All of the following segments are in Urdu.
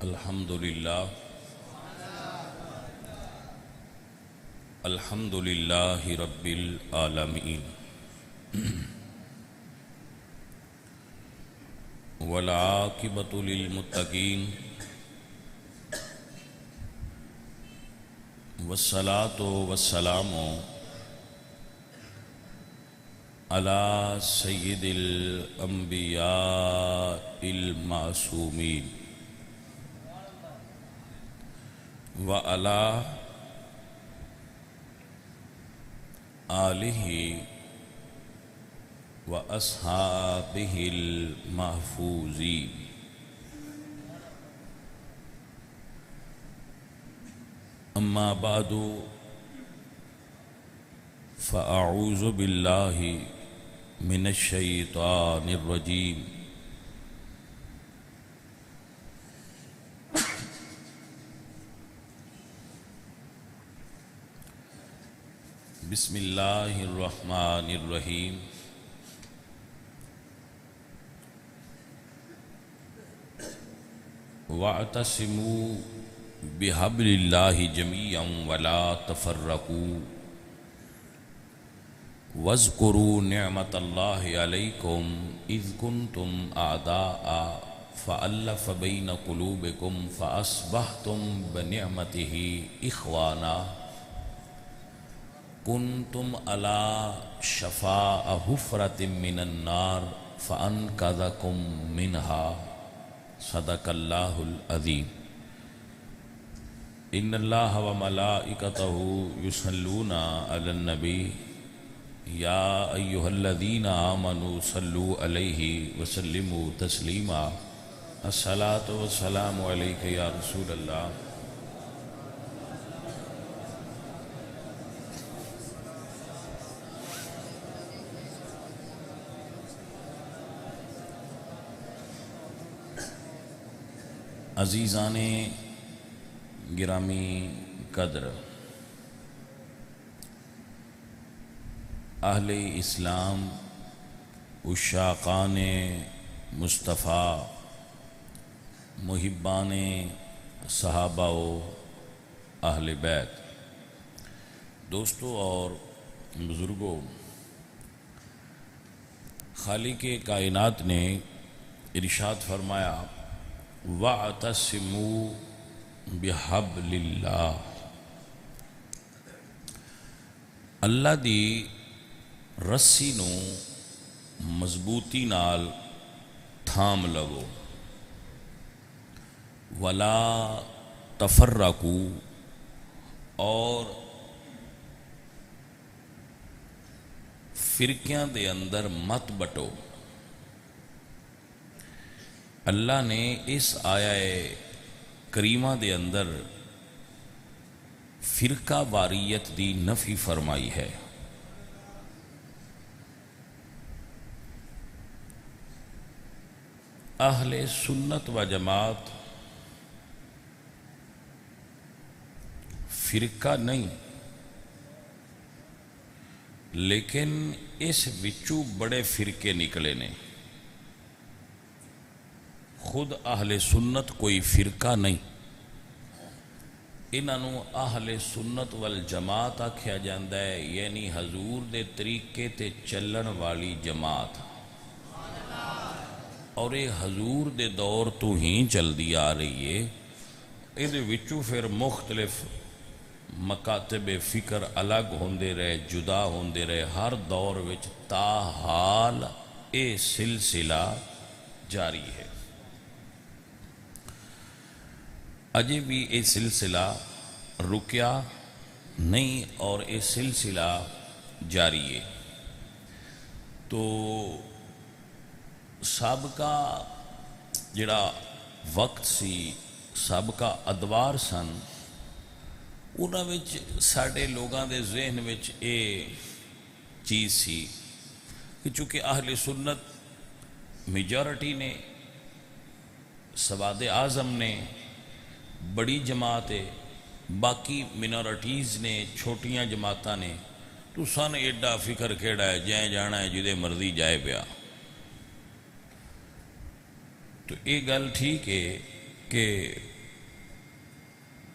الحمدللہ الحمدللہ رب العالمین والعاقبۃ للمتقین والصلاۃ والسلام علی سید الانبیاء المعصومین وعلی آلہ واصحابہ المحفوظین اما بعد فاعوذ باللہ من الشیطان الرجیم بسم اللہ الرحمن الرحیم واعتصموا بحبل اللہ جمیعا ولا تفرقوا واذکروا نعمت اللہ علیکم اذ کنتم اعداء فألف بین قلوبکم فاصبحتم بنعمتہ اخوانا کنتم علی شفاء حفرۃ من النار فانقذکم منها صدق اللہ العظیم ان اللہ وملائکتہ یصلون علی النبی یا ایہا الذین آمنوا صلوا علیہ وسلموا تسلیما الصلاۃ والسلام علیک یا رسول اللہ عزیزان گرامی قدر اہل اسلام عشاقان مصطفیٰ محبان صحابہ و اہل بیت دوستوں اور بزرگوں، خالق کائنات نے ارشاد فرمایا وَاعْتَصِمُوا بِحَبْلِ اللَّهِ اللہ دی رسی نو مضبوطی نال تھام لگو وَلَا تَفَرَّقُوا اور فرقیاں دے اندر مت بٹو۔ اللہ نے اس آیہ کریمہ دے اندر فرقہ واریت دی نفی فرمائی ہے۔ اہل سنت و جماعت فرقہ نہیں، لیکن اس وچوں بڑے فرقے نکلے نے۔ خود اہل سنت کوئی فرقہ نہیں، انہوں اہل سنت والجماعت آکھیا جاندہ ہے، یعنی حضور دے طریقے تے چلن والی جماعت، اور یہ حضور دے دور تو ہی چل دی آ رہی ہے۔ اس وچوں پھر مختلف مکاتب فکر الگ ہوندے رہے، جدا ہوندے رہے، ہر دور وچ تاحال اے سلسلہ جاری ہے۔ اجے بھی یہ سلسلہ رکیا نہیں اور یہ سلسلہ جاری ہے۔ تو سابقہ جڑا وقت سی، سابقہ ادوار سن، انہاں وچ ساڑے لوگاں دے ذہن وچ یہ چیز سی کہ چونکہ اہل سنت میجورٹی نے، سواد اعظم نے، بڑی جماعت ہے، باقی منورٹیز نے، چھوٹیاں جماعتاں نے، تو سن ایڈا فکر کیڑا ہے، جائیں جانا ہے جدے مرضی جائے پیا۔ تو یہ گل ٹھیک ہے کہ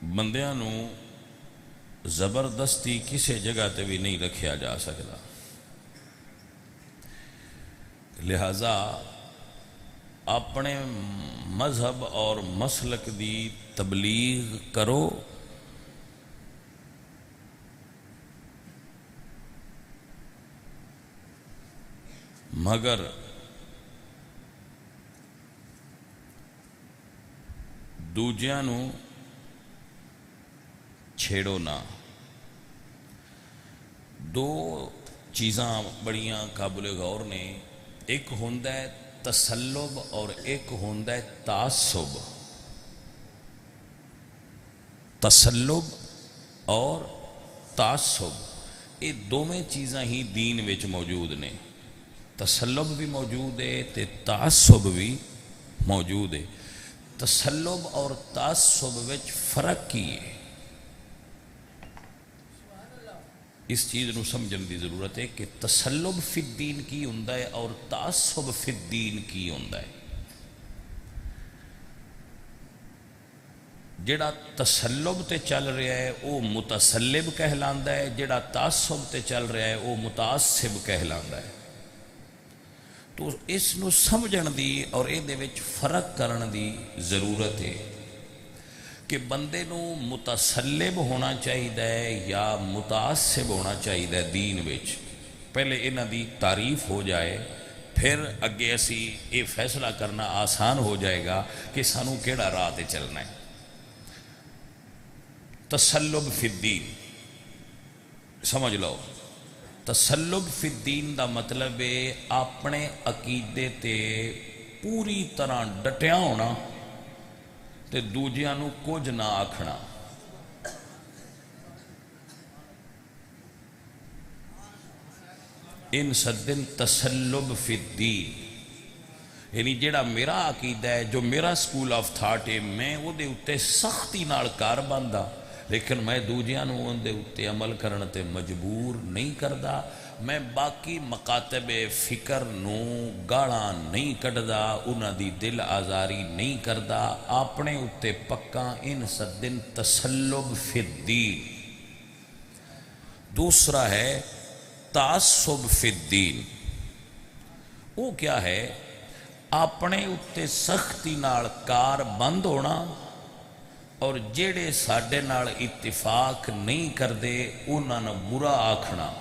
بندیاں نو زبردستی کسی جگہ تے بھی نہیں رکھیا جا سکتا، لہذا اپنے مذہب اور مسلک دی تبلیغ کرو، مگر دوجیاں نو چھیڑو نہ۔ دو چیزاں بڑیاں قابل غور نے، ایک ہوندا ہے تسلب اور ایک ہوندا ہے تعصب۔ تسلب اور تعصب یہ دونوں چیزاں ہی دین وچ موجود نے، تسلب بھی موجود ہے تے تعصب بھی موجود ہے۔ تسلب اور تعصب وچ فرق کی ہے، اس چیز نو سمجھن دی ضرورت ہے کہ تسلب فی الدین کی ہوندا ہے اور تعصب فی الدین کی ہوندا ہے۔ جڑا تسلب تے چل رہا ہے وہ متسلب کہلاندا ہے، جڑا تعصب تے چل رہا ہے وہ متعصب کہلاندا ہے۔ تو اس نو سمجھن دی اور اے وچ فرق کرن دی ضرورت ہے کہ بندے نو متسلب ہونا چاہیے یا متعصب ہونا چاہیے دین وچ۔ پہلے انہاں دی تعریف ہو جائے، پھر اگے اسی یہ فیصلہ کرنا آسان ہو جائے گا کہ سانو کیڑا راہ تے چلنا ہے۔ تسلب فی الدین سمجھ لو، تسلب فی الدین دا مطلب ہے اپنے عقیدے تے پوری طرح ڈٹیا ہونا تے دوجیاں نو کچھ نہ آکھنا۔ ان صدن تسلب فی الدین، یعنی جڑا میرا عقیدہ ہے، جو میرا سکول آف تھاٹ ہے، میں وہ دے اتے سختی نال کار بندا، لیکن میں دوجیاں نو ان دے اتے عمل کرن تے مجبور نہیں کردا، میں باقی مکاتب فکر نو گاڑاں نہیں کٹدا، انہاں دی دل آزاری نہیں کردا، اپنے اتے پکا۔ ان صدن تسلب فی الدین۔ دوسرا ہے تعصب فی الدین، وہ کیا ہے؟ اپنے اتے سختی نال کار بند ہونا اور جڑے ساڈے نال اتفاق نہیں کردے انہاں نوں برا آکھنا،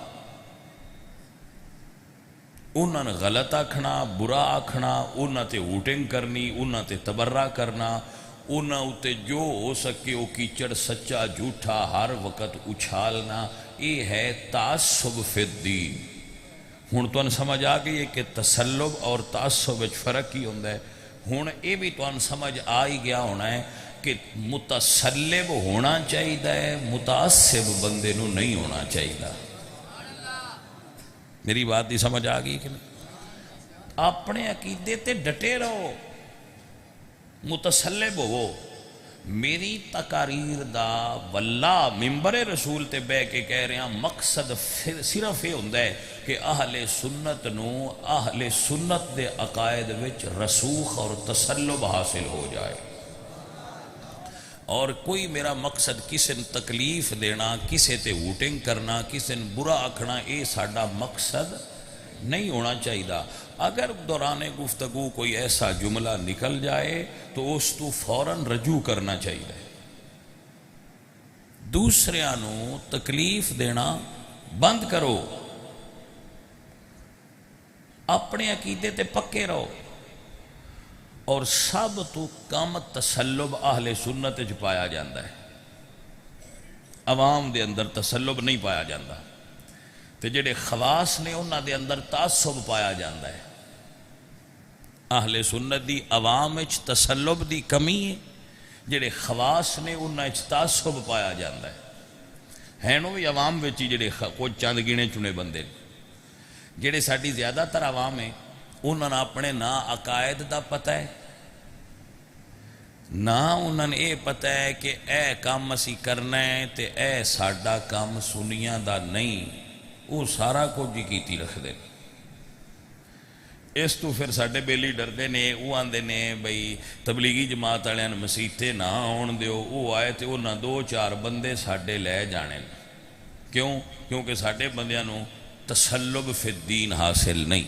انہاں نوں غلط آکھنا، برا آکھنا، انہاں تے ووٹنگ کرنی، انہاں تے تبرہ کرنا، انہاں اتے جو ہو سکے وہ کیچڑ سچا جھوٹا ہر وقت اچھالنا، یہ ہے تعصب فی الدین۔ ہن تانوں سمجھ آ گئی ہے کہ تسلب اور تعصب وچ فرق ہی ہوندا ہے۔ ہن یہ بھی تانوں سمجھ آ ہی گیا ہونا ہے کہ متسلب ہونا چاہیے، متعصب بندے نو نہیں ہونا چاہیے۔ میری بات دی سمجھ آ گئی کہ نہیں؟ اپنے عقیدے تے ڈٹے رہو، متسلب ہو۔ میری تقاریر دا واللہ ممبر رسول تے بے کے کہہ رہے ہیں مقصد صرف یہ ہوندہ ہے کہ اہل سنت نو اہل سنت دے عقائد وچ رسوخ اور تسلب حاصل ہو جائے، اور کوئی میرا مقصد کسی نے تکلیف دینا، کسی تے ووٹنگ کرنا، کسی نے برا آکھنا، یہ ساڈا مقصد نہیں ہونا چاہیے۔ اگر دوران گفتگو کوئی ایسا جملہ نکل جائے تو اس تو فوراً رجوع کرنا چاہیے۔ دوسریاں نو تکلیف دینا بند کرو، اپنے عقیدے تے پکے رہو، اور سب تو کم تسلب اہل سنت وچ پایا جاندہ ہے، عوام دے اندر تسلب نہیں پایا جاندہ، تے جڑے خواص نے انہاں دے اندر تعصب پایا جاندہ ہے۔ اہل سنت دی عوام وچ تسلب دی کمی ہے، جڑے خواص نے انہاں وچ تعصب پایا جاندہ ہے۔ ہیں نو بھی عوام وچ ہی جڑے کچھ چند گنے چنے بندے، جڑے ساڈی زیادہ تر عوام ہیں انہاں نے اپنے نہ عقائد دا پتہ ہے، نہ انہاں نے یہ پتہ ہے کہ اے کام اسی کرنا ہے تے اے ساڈا کام سنیاں دا نہیں، وہ سارا کچھ ہی کیتی رکھ دے۔ اس تو پھر ساڈے بیلی ڈردے نے، وہ آندے نے بھئی تبلیغی جماعت والے مسیتے نہ آن دیو، وہ آئے تو انہاں 2-4 بندے ساڈے لے جانے۔ کیوں؟ کیونکہ ساڈے بندیاں نو تسلب فی الدین حاصل نہیں،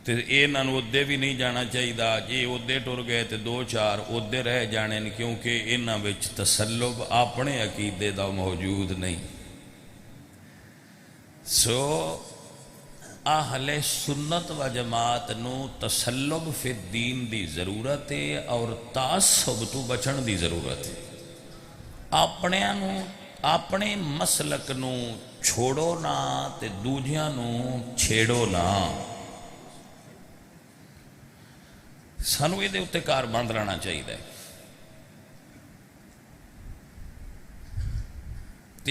تو انہاں نو ادے بھی نہیں جانا چاہیے، جی ادے ٹر گئے تو 2-4 ادے رہ جانے، کیونکہ انہاں وچ تسلب اپنے عقیدے دا موجود نہیں۔ سو اہل سنت و جماعت نو تسلب فی الدین دی ضرورت ہے اور تعصب تو بچن دی ضرورت ہے۔ اپنے مسلک نو چھوڑو نہ تے دوجیاں نو چھیڑو نہ۔ سانو یہ اتنے کار بند رہنا چاہیے۔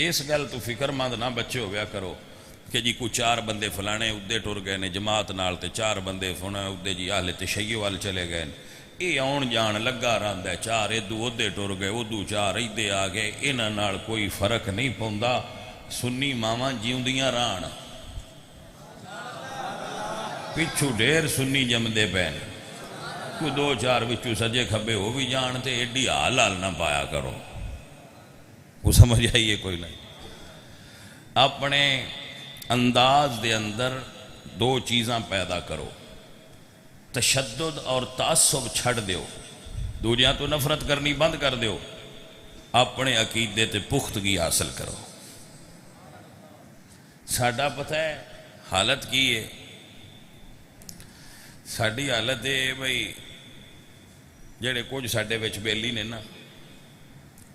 اس گل تو فکر مند نہ بچے ہو گیا کرو کہ جی کوئی 4 بندے فلانے ادے ٹر گئے نے جماعت نال، تے 4 بندے ادے جی اہل تشیع وال چلے گئے، یہ آن جان لگا رہندا ہے، 4 ادو ادے ٹر گئے، ادو 4 ادے آ گئے، انہاں نال کوئی فرق نہیں پوندا۔ سنی ماواں جیوندیاں رہن، پچھو ڈھیر سنی جمدے پے، کوئی 2-4 وچوں سجے کھبے ہو بھی جان تے ایڈی حال نہ پایا کرو۔ وہ سمجھ آئیے کوئی نہیں؟ اپنے انداز دے اندر 2 چیزاں پیدا کرو، تشدد اور تعصب چھڑ دیو، دوجیاں تو نفرت کرنی بند کر دیو، اپنے عقیدے تے پختگی حاصل کرو۔ ساڈا پتہ ہے حالت کی ہے؟ ساڈی حالت ہے بھئی جڑے کچھ ساڈے وچ بیلی نے نا،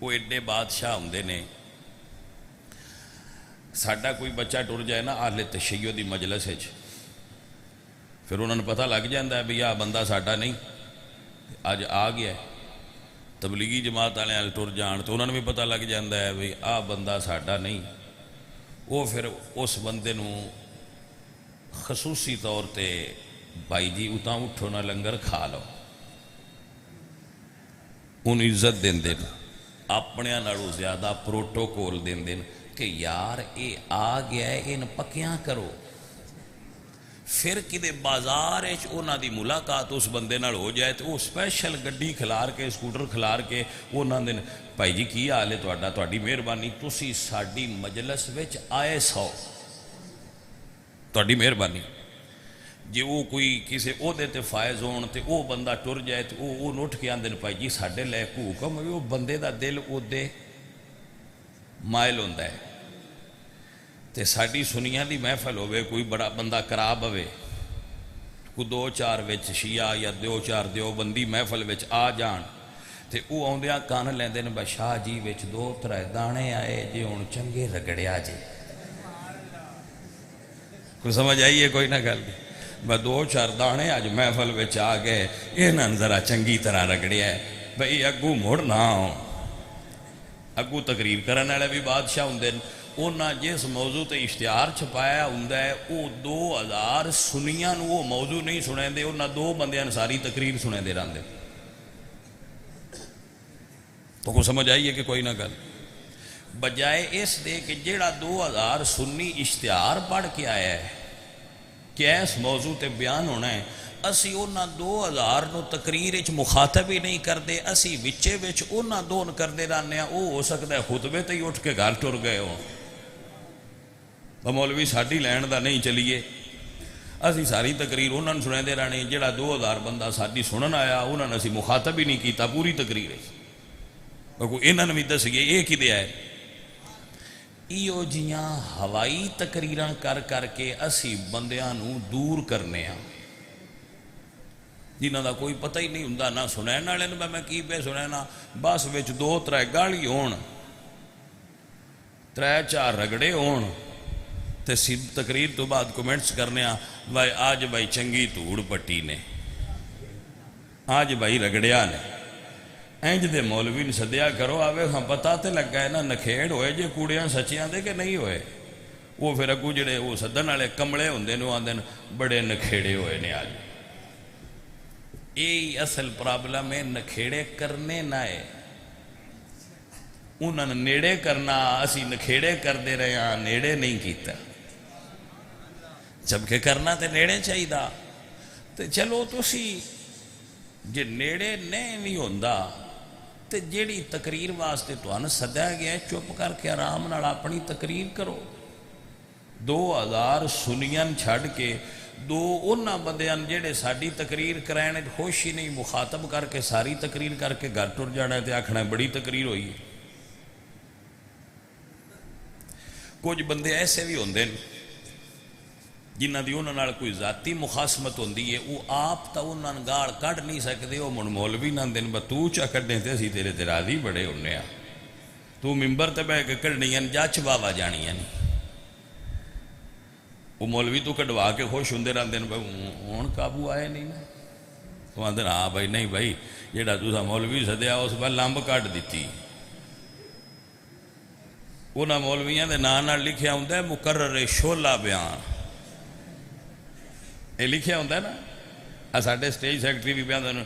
وہ ایڈے بادشاہ ہوندے نے، ساڈا کوئی بچہ ٹر جائے نا اہل تشیع دی مجلس وچ، پھر انہوں نے پتہ لگ جاندہ ہے بھی آ بندہ ساڈا نہیں، اج آ گیا ہے۔ تبلیغی جماعت والے ٹر جان تو انہوں نے بھی پتہ لگ جاندہ ہے بھی آ بندہ ساڈا نہیں، وہ پھر اس بندے نو خصوصی طور تے بھائی جی اتاں اٹھو نہ لنگر کھا لو، ان عزت دین دین، اپنے نالوں زیادہ پروٹوکول دین دین کہ یار اے آ گیا ہے ان پکیاں کرو۔ پھر کدے بازار انہاں دی ملاقات اس بندے نال ہو جائے تو وہ سپیشل گڈی کھلار کے سکوٹر کھلار کے انہاں دے بھائی جی کی حال ہے تہاڈا، تہاڈی مہربانی تسی ساڈی مجلس وچ آئے سو، تہاڈی مہربانی۔ جی وہ کوئی کسی عہدے تے فائز ہون تے وہ بندہ ٹر جائے تو وہ اٹھ کے آندے بھائی جی ساڈے لے کو حکم ہے، وہ بندے دا دل اودے مائل ہوندا ہے۔ تے ساڈی سنیاں دی محفل ہوئے، کوئی بڑا بندہ کراب ہوئے، کوئی 2-4 وچ شیعہ یا 2-4 دیوبندی محفل وچ آ جان تے او آندیاں کان لیندے نے شاہ جی وچ 2-3 دانے آئے جے ہن چنگے رگڑیا جے۔ کوئی سمجھ آئیے کوئی نہ گل؟ 2-4 دانے اج محفل وچ آ گئے، انہاں ذرا چنگی طرح رگڑیا ہے بھئی اگوں مڑ نہ آؤ۔ اگوں تقریر کرنے والے بھی بادشاہ ہوندے، انہاں جس موضوع تے اشتہار چھپایا ہوندا ہے وہ 2000 سنیاں نو وہ موضوع نہیں سنے دے، انہاں 2 بندیاں ساری تقریر سنے دے رہندے۔ تو کو سمجھ آئیے کہ کوئی نہ گل؟ بجائے اس دے کہ جیڑا 2000 سنی اشتہار پڑھ کے آیا ہے کہ اس موضوع تے بیان ہونا ہے، اسی انہاں 2000 نو تقریر اچ مخاطب ہی نہیں کردے، اسی وچے وچ انہاں دون کردے رہنے ہیں، وہ ہو سکتا ہے خطبے تے ہی اٹھ کے گھر ٹر گئے ہو، مولوی ساڈی لین دا نہیں چلیے، اسی ساری تقریر انہاں نے سنے دے رہنے، جڑا 2000 بندہ ساڈی سنن آیا انہاں نے اسی مخاطب ہی نہیں کیتا پوری تقریر ہے۔ انہاں نے بھی دسیے یہ کی دیا ہے؟ ایو جیاں ہوائی تقریراں کر کے اسی بندیاں نو دور کرنے ہیں، جنہاں دا کوئی پتہ ہی نہیں ہوندا، نہ سنین والے نے میں کی پہ سنینا، بس وچ 2-3 گالی ہون، 3-4 رگڑے ہون تے تقریر تو بعد کومنٹس کرنے ہیں بھائی آج بھائی چنگی دھوڑ پٹی نے، آج بھائی رگڑیا نے۔ اینج دے مولوی نے سدیا کرو آوے ہاں پتہ تے لگا ہے نا نکھیڑ ہوئے جے کوڑیاں سچیاں دے کہ نہیں ہوئے، وہ پھر اگو جڑے وہ سدن والے کمڑے ہوندے نے آندے بڑے نکھیڑے ہوئے نے آج۔ یہی اصل پرابلم ہے، نکھیڑے کرنے نہ ہے، انہوں نے نیڑے کرنا، اسی نکھیڑے کر دے رہے ہیں، نیڑے نہیں کیتا، جبکہ کرنا تے نیڑے چاہیے دا۔ تو چلو تسی جے نیڑے نہیں بھی ہوندا تے جیڑی تقریر واسطے تہن سدیا گیا چپ کر کے آرام نال اپنی تقریر کرو. 2000 سنین چھڑ کے دو انہاں بندیان جیڑے ساڈی تقریر کرائن خوش ہی نہیں مخاطب کر کے ساری تقریر کر کے گھر ٹر جانا ہے تے آکھنا بڑی تقریر ہوئی ہے. کچھ بندے ایسے بھی ہوندے جنہ دی انہاں نال کوئی ذاتی مخاصمت ہوندی ہے وہ آپ تا انہاں گال کڈ نہیں سکدے وہ من مولوی نہ دین تو چا کڈنے تے اسی تیرے تے راضی بڑے ہونے آ تو ممبر تے بیٹھ کے کڈنیاں جچ واوا جانیاں نہیں وہ مولوی تو کڈوا کے خوش ہوندے رہندے ہن قابو آئے نہیں تو آندے ہاں بھائی نہیں بھائی جیڑا تساں مولوی سدیا اس پر لمب کڈ دتی انہاں مولویاں دے نام نال لکھیا ہوندا ہے مقرر شعلہ بیان یہ لکھیا ہوتا ہے نا ساڈے سٹیج سیکٹری بھی بیان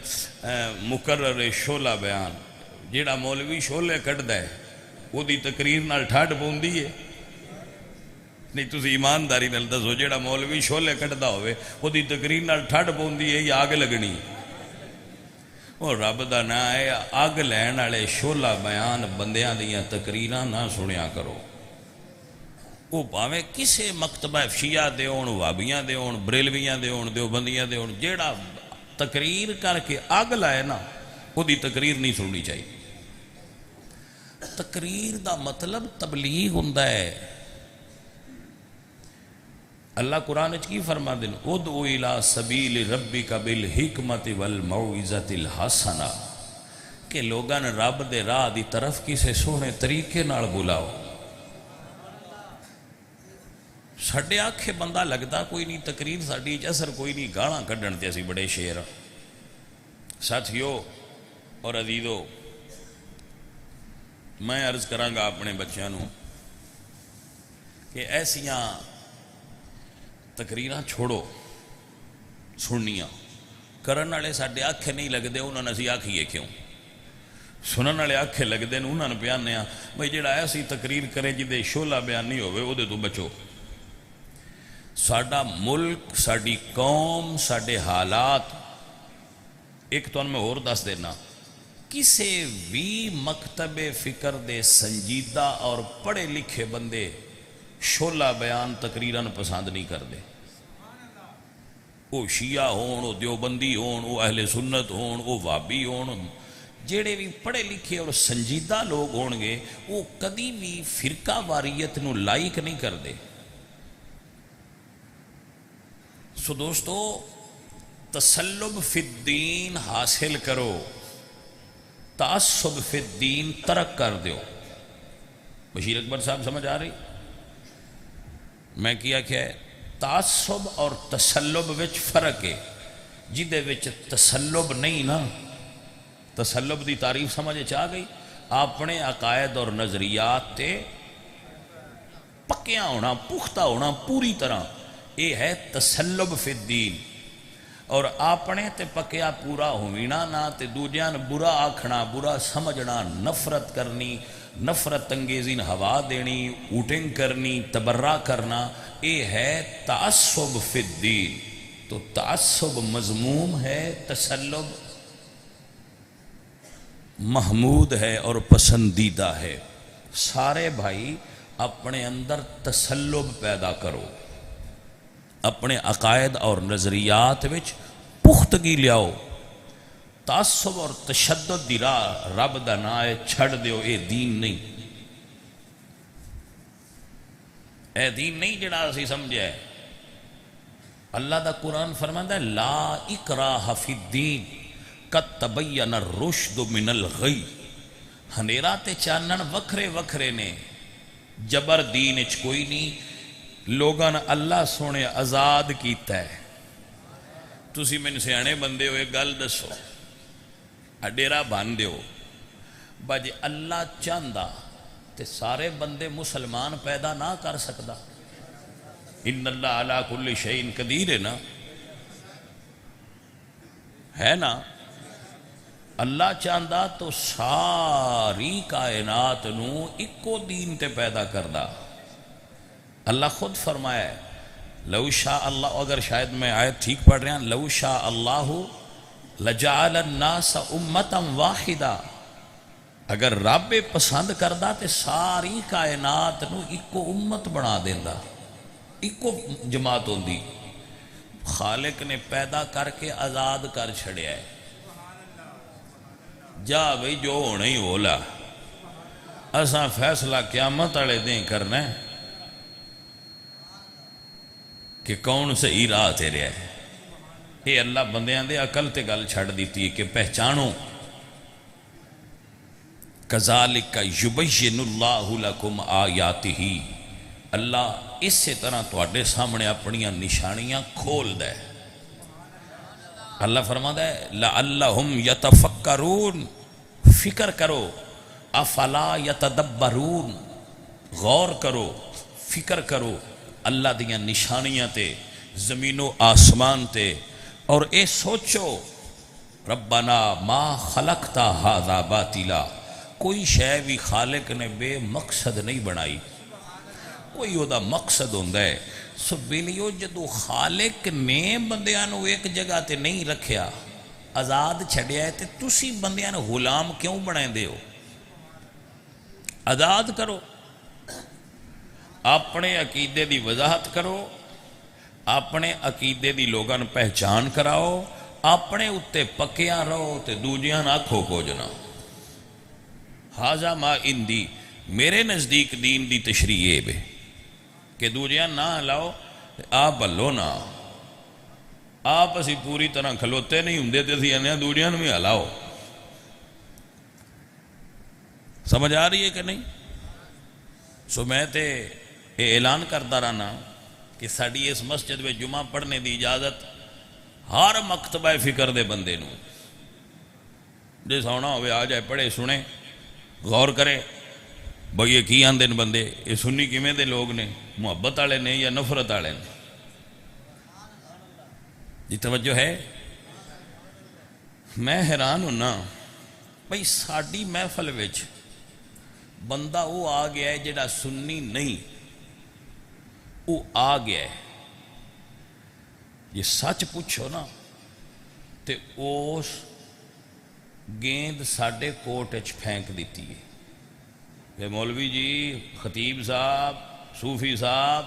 مقرر شعلہ بیان جیڑا مولوی شعلے کڈدا ہے وہ دی تقریر نال ٹھڈ پوندی ہے نہیں تسی ایمانداری نال دسو جیڑا مولوی شعلے کڈدا ہوئے وہ دی تقریر نال ٹھڈ پوندی ہے یا آگ لگنی اور رب دا نام ہے اگ لین والے شعلہ بیان بندیاں دیاں تقریراں نہ سنیا کرو. وہ پاویں کسے مکتبہ شیعہ دے ہون وہابیاں دے ہون بریلویاں دے ہون دیوبندیاں دے ہون جیڑا تقریر کر کے اگ لائے نا وہ دی تقریر نہیں سننی چاہیے. تقریر دا مطلب تبلیغ ہوندا ہے. اللہ قرآن کی فرما دین ادعو الی سبیل ربک بالحکمت والموعظۃ الحسنہ کہ لوگاں رب دے راہ دی طرف کسے سونے طریقے نال بلاؤ. ساڈے آکھے بندہ لگتا کوئی نہیں تقریر ساڈی اثر کوئی نہیں گالاں کڈن تے اسی بڑے شیر. ساتھیو اور عزیزو میں عرض کراں گا اپنے بچیاں نو کہ ایسیاں تقریراں چھوڑو سننیاں کرن والے ساڈے آکھے نہیں لگتے انہاں نے اسی آکھیے کیوں سنن والے آکھے لگتے ہیں انہاں نے پیانے ہاں بھائی جڑا ایسی تقریر کرے جدے شعلہ بیان نہیں ہوئے وہ دے تو بچو. ساڈا ملک ساڈی قوم ساڈے حالات ایک تو میں اور دس دینا کسے بھی مکتب فکر دے سنجیدہ اور پڑھے لکھے بندے شعلہ بیان تقریراں پسند نہیں کرتے. وہ شیعہ ہون وہ دیوبندی ہون وہ اہل سنت ہون وہ وہابی ہون جیڑے بھی پڑھے لکھے اور سنجیدہ لوگ ہون گے وہ کدی بھی فرقہ واریت نو لائک نہیں کرتے. سو دوستو تسلب فی الدین حاصل کرو تعصب فی الدین ترک کر دیو. بشیر اکبر صاحب سمجھ آ رہی میں کیا ہے تعصب اور تسلب وچ فرق ہے. جدے وچ تسلب نہیں نا تسلب دی تعریف سمجھ آ گئی اپنے عقائد اور نظریات تے پکیاں ہونا پختہ ہونا پوری طرح یہ ہے تسلب فی الدین. اور اپنے تے پکیا پورا ہونا نہ تے دوجیاں برا آکھنا برا سمجھنا نفرت کرنی نفرت انگیزین ہوا دینی اوٹنگ کرنی تبرہ کرنا یہ ہے تعصب فی الدین. تو تعصب مذموم ہے تسلب محمود ہے اور پسندیدہ ہے. سارے بھائی اپنے اندر تسلب پیدا کرو اپنے عقائد اور نظریات وچ پختگی لیاؤ. تعصب اور تشدد دی راہ رب دا نام ہے چھڑ دیو اے دین نہیں اے دین نہیں جڑا اسی سمجھے ہے. اللہ دا قرآن فرماندا ہے لا اکراہ فی الدین قد تبین الرشد من الغی. ہنیرا تے چانن وکھرے وکھرے نے جبر دین اچ کوئی نہیں. لوگاں اللہ سونے آزاد کیتا ہے. تسی میں سیانے بندے ہوئے گل دسو ڈیرا بان دیو بج اللہ چاہندا تے سارے بندے مسلمان پیدا نہ کر سکدا. ان اللہ علی کل شیء قدیر ہے نا اللہ چاہندا تو ساری کائنات نو اکو دین تے پیدا کردا. اللہ خود فرمایا ہے لو شاء اللہ، اگر شاید میں آیت ٹھیک پڑھ رہا ہوں، لو شاء اللہ لجعل الناس امتا واحدا، اگر رب پسند کردا تے ساری کائنات نو ایکو امت بنا دیندا، ایکو جماعت ہوندی۔ خالق نے پیدا کر کے آزاد کر چھڑیا ہے، جا بھئی جو ہونا ہی ہولا، اساں فیصلہ قیامت والے دیں کرنا ہے کہ کون صحیح راہ تے رہا ہے۔ یہ اللہ بندیاں دے عقل تے گل چھڑ دیتی ہے کہ پہچانو۔ کذالک یبین اللہ لکم آیاتہ، اللہ اسی طرح تواڈے سامنے اپنیاں نشانیاں کھول دے۔ اللہ فرماتا ہے لعلہم یتفکرون، فکر کرو، افلا یتدبرون، غور کرو، فکر کرو اللہ دیاں نشانیاں تے، زمین و آسمان تے، اور اے سوچو ربنا ما خلقتا ھذا باطلا، کوئی شے بھی خالق نے بے مقصد نہیں بنائی، کوئی وہ دا مقصد ہوندہ ہے۔ سو بیلیو جدو خالق نے بندیاں نو ایک جگہ تے نہیں رکھیا، آزاد چھڑیا ہے، تے تسی بندیاں نو غلام کیوں بنائیں دے ہو؟ آزاد کرو، اپنے عقیدے دی وضاحت کرو، اپنے عقیدے دی لوگاں پہچان کراؤ، اپنے اتے پکیاں رہو تے دوجیاں آکھو کو جنا۔ حاضہ ما اندی، میرے نزدیک دین دی تشریح بے کہ دوجیاں نہ لاؤ، آپ بلو نہ، آپ اسی پوری طرح کھلوتے نہیں ہوں دیتے تھی انہیں دوجیاں میں ہلاؤ۔ سمجھ آ رہی ہے کہ نہیں؟ سو میں تے اعلان کرتا رہنا کہ ساڑی اس مسجد میں جمعہ پڑھنے دی اجازت ہر مکتبہ فکر دے بندے نو، جس ہونا ہوئے آ جائے، پڑھے سنے، غور کرے بھئی یہ کی آندے بندے، یہ سنی کیمیں دے لوگ نے، محبت آلے نے یا نفرت آلے نے؟ جی توجہ ہے؟ میں حیران ہونا بھئی ساڑی محفل وچ بندہ وہ آ گیا ہے جڑا سنی نہیں، وہ آ گیا ہے، یہ سچ پوچھو نا تے اس گیند ساڑے کوٹ اچھ پھینک دیتی ہے کہ مولوی جی، خطیب صاحب، صوفی صاحب،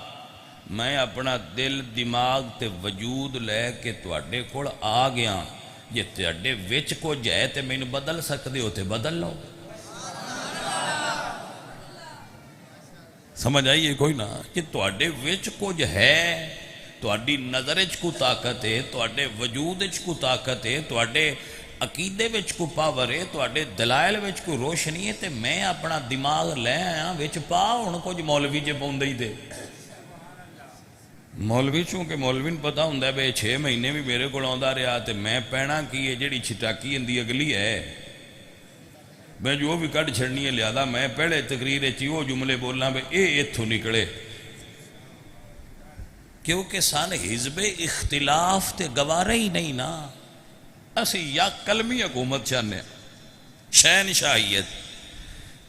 میں اپنا دل دماغ تے وجود لے کے تواڈے کول آ گیا، جے تواڈے وچ کو جائے تے میں بدل سکتے ہو تے بدل لو۔ سمجھ آئیے کوئی نہ کہ تواڈے وچ کچھ ہے، تواڈی نظر وچ کو طاقت ہے، تواڈے وجود وچ کو طاقت ہے، تواڈے عقیدے وچ کو پاور ہے، تواڈے دلائل وچ کو روشنی ہے، تے میں اپنا دماغ لے آیا وچ پا ہن کچھ مولوی جے پوندے ہی دے۔ مولوی چونکہ مولوی نے پتا ہوندا ہے بے 6 مہینے بھی میرے کو آندا رہا تے میں پینا کی ہے جڑی چھٹاکی اندی اگلی ہے، میں جو بھی کٹ چھڑنی ہے، لہذا میں پہلے تقریر چی وہ جملے بولنا بے اے اتھو نکلے، کیونکہ سان حزب اختلاف تے گوارا ہی نہیں نا، اسی یا کلمی حکومت چاہنے شہنشاہیت،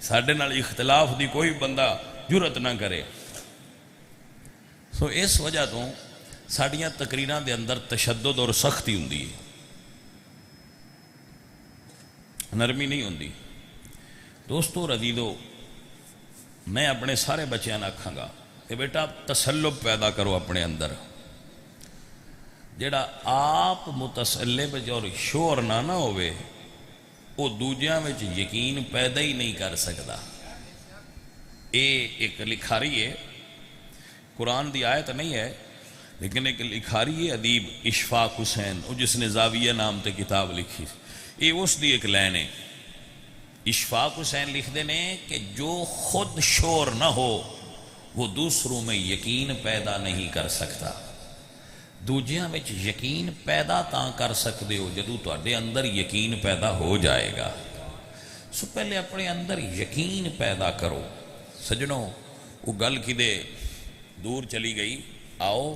ساڑھے نال اختلاف دی کوئی بندہ جرت نہ کرے۔ سو اس وجہ تو ساڑیاں تقریران دے اندر تشدد اور سختی ہوندی ہے، نرمی نہیں ہوندی۔ دوستو رضیدو، میں اپنے سارے بچیاں آکھاں گا کہ بیٹا تسلب پیدا کرو اپنے اندر، جڑا آپ متسلب اور شور نہ ہوئے وہ دوجیاں وچ یقین پیدا ہی نہیں کر سکتا۔ ایک لکھاری ہے، قرآن دی آیت نہیں ہے لیکن ایک لکھاری ہے ادیب اشفاق حسین، جس نے زاویہ نام تے کتاب لکھی، یہ اس دی ایک لائن ہے۔ اشفاق حسین لکھ دینے کہ جو خود شور نہ ہو وہ دوسروں میں یقین پیدا نہیں کر سکتا۔ دوجیاں وچ یقین پیدا تاں کر سکتے ہو جدو تواڈے اندر یقین پیدا ہو جائے گا۔ سو پہلے اپنے اندر یقین پیدا کرو۔ سجنوں، وہ گل کدے دور چلی گئی، آؤ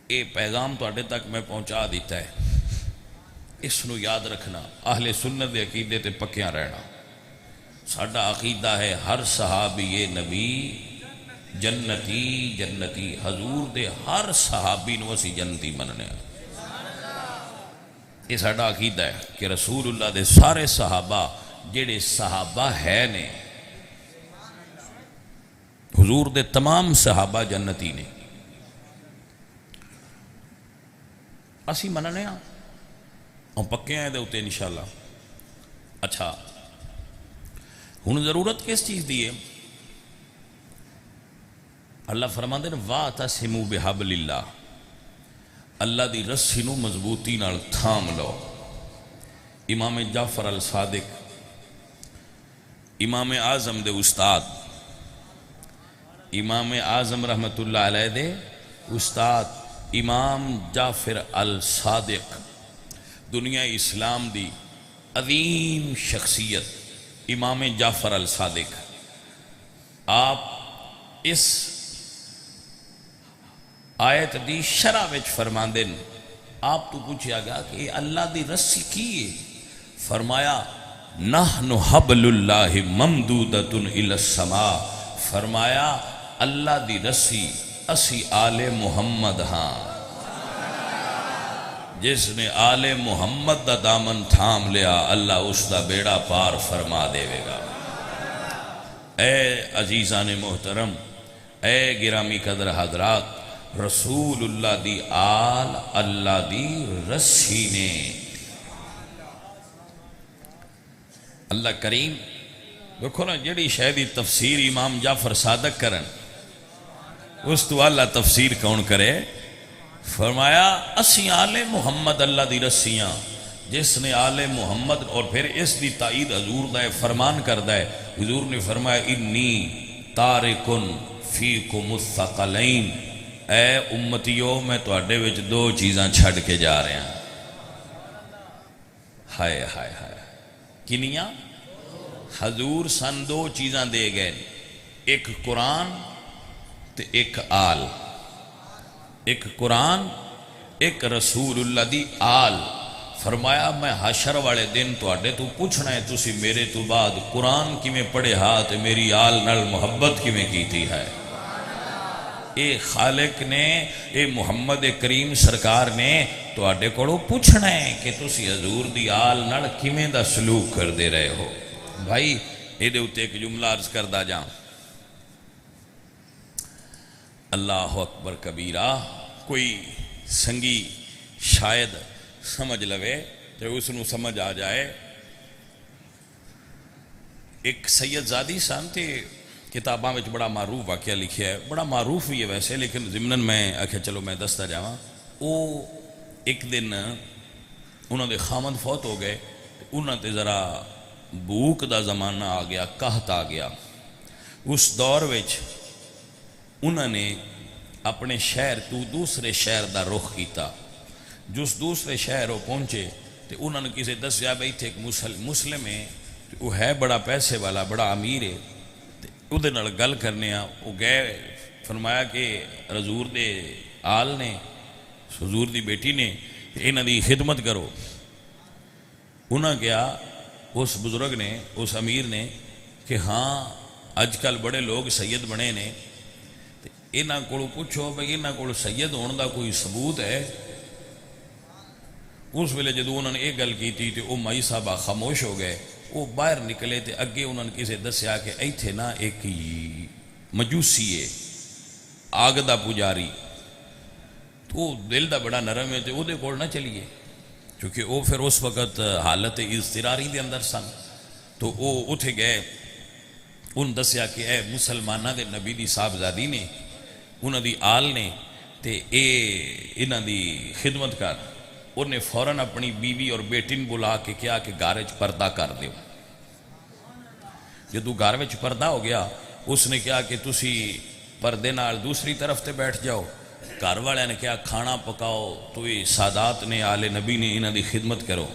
اے پیغام تواڈے تک میں پہنچا دیتا ہے، اس نو یاد رکھنا، اہل سنت دے عقیدے تے پکیاں رہنا۔ ساڈا عقیدہ ہے ہر صحابی نبی جنتی جنتی حضور دے ہر صحابی نو اسی جنتی مننے. یہ ساڈا عقیدہ ہے کہ رسول اللہ دے سارے صحابہ جڑے صحابہ ہے نے، حضور دے تمام صحابہ جنتی نے. اسی مننے ہاں اور پکے ہیں دے ہوتے انشاءاللہ. اچھا ہن ضرورت کس چیز دی ہے؟ اللہ فرماندے نے وَاعْتَصِمُوا بِحَبْلِ اللَّهِ، اللہ دی رسی نو مضبوطی نال تھام لو. امام جعفر الصادق امام اعظم دے استاد، امام اعظم رحمت اللہ علیہ دے استاد امام جعفر الصادق، دنیا اسلام دی عظیم شخصیت امام جعفر الصادق. آپ اس آیت دی شرح وچ فرماندے نے، آپ تو پوچھا گیا کہ اللہ دی رسی کی ہے؟ فرمایا نحن حبل اللہ ممدودۃ الی السماء. فرمایا اللہ دی رسی اسی آل محمد ہاں. جس نے آل محمد دا دامن تھام لیا اللہ اس دا بیڑا پار فرما دے گا. اے عزیزان محترم، اے گرامی قدر حضرات، رسول اللہ دی آل اللہ دی رسی نے. اللہ کریم دیکھو نا، جڑی شاید تفسیر امام جعفر صادق کرن اس تو اللہ تفسیر کون کرے؟ فرمایا اسی آل محمد اللہ دی رسیاں. جس نے آل محمد، اور پھر اس دی تائید حضور دا فرمان کردہ ہے. حضور نے فرمایا انی تارکن فیکم الثقلین، اے امتیو میں تواڈے وچ دو چیزاں چھڑ کے جا رہے ہیں. ہائے ہائے ہائے، کنیاں؟ حضور سن دو چیزاں دے گئے، ایک قرآن تے ایک آل. ایک قرآن، ایک رسول اللہ دی آل. فرمایا میں حشر والے دن تواڈے تو پوچھنا ہے تسی میرے تو بعد قرآن کی میں پڑھے ہاتھ میری آل نال محبت کی میں کیتی ہے. اے خالق نے، اے محمد کریم سرکار نے تواڈے کولوں پوچھنا ہے کہ تسی حضور دی آل نال کیویں دا سلوک کر دے رہے ہو. بھائی اے دے اتے ایک جملہ عرض کردہ جاں. اللہ اکبر کبیرہ. کوئی سنگی شاید سمجھ لوے تو اس نو سمجھ آ جائے. ایک سید زادی سان تھے، کتاباں وچ بڑا معروف واقعہ لکھیا ہے، بڑا معروف بھی ہے ویسے، لیکن ضمناً میں آکھیا چلو میں دستا جاواں. وہ ایک دن انہوں دے خامد فوت ہو گئے، انہوں تے ذرا بھوک دا زمانہ آ گیا، قحط آ گیا. اس دور وچ انہوں نے اپنے شہر تو دوسرے شہر دا رخ کیتا. جس دوسرے شہر وہ پہنچے تو انہوں نے کسی دسیا بھائی تھے ایک مسلم ہے، وہ ہے بڑا پیسے والا، بڑا امیر ہے، وہ دے نال گل کرنے آ. وہ گئے، فرمایا کہ حضور دے آل نے، حضور دی بیٹی نے، انہاں دی خدمت کرو. انہاں کیا اس بزرگ نے، اس امیر نے کہ ہاں اج کل بڑے لوگ سید بنے نے، انہاں کو پوچھو بھئی انہاں کو سید ہونے دا کوئی ثبوت ہے؟ اس ویلے جدو انہوں نے ایک گل کی تھی تو وہ مائی صاحبہ خاموش ہو گئے. وہ باہر نکلے تو اگے انہوں نے کسی دسیا کہ ایتھے نا ایک مجوسی ہے، آگ دا پجاری. تو دل دا بڑا نرم ہے تو وہ دے کول نہ چلیے، کیونکہ وہ پھر اس وقت حالت اضطراری دے اندر سن. تو وہ اتھے گئے، ان دسیا کہ اے مسلمانہ دے نبی دی صاحبزادی نے، انہوں دی آل نے، تے اے انہوں دی خدمت کر. انہیں فوراً اپنی بیوی اور بیٹی بلا کے کیا کہ گھر وچ پردہ کر دیو. جدو گھر وچ پردہ ہو گیا، اس نے کیا کہ تسی پردے نال دوسری طرف تے بیٹھ جاؤ. گھر والے نے کیا کھانا پکاؤ، تو یہ سادات نے آل نبی نے انہوں دی خدمت کرو.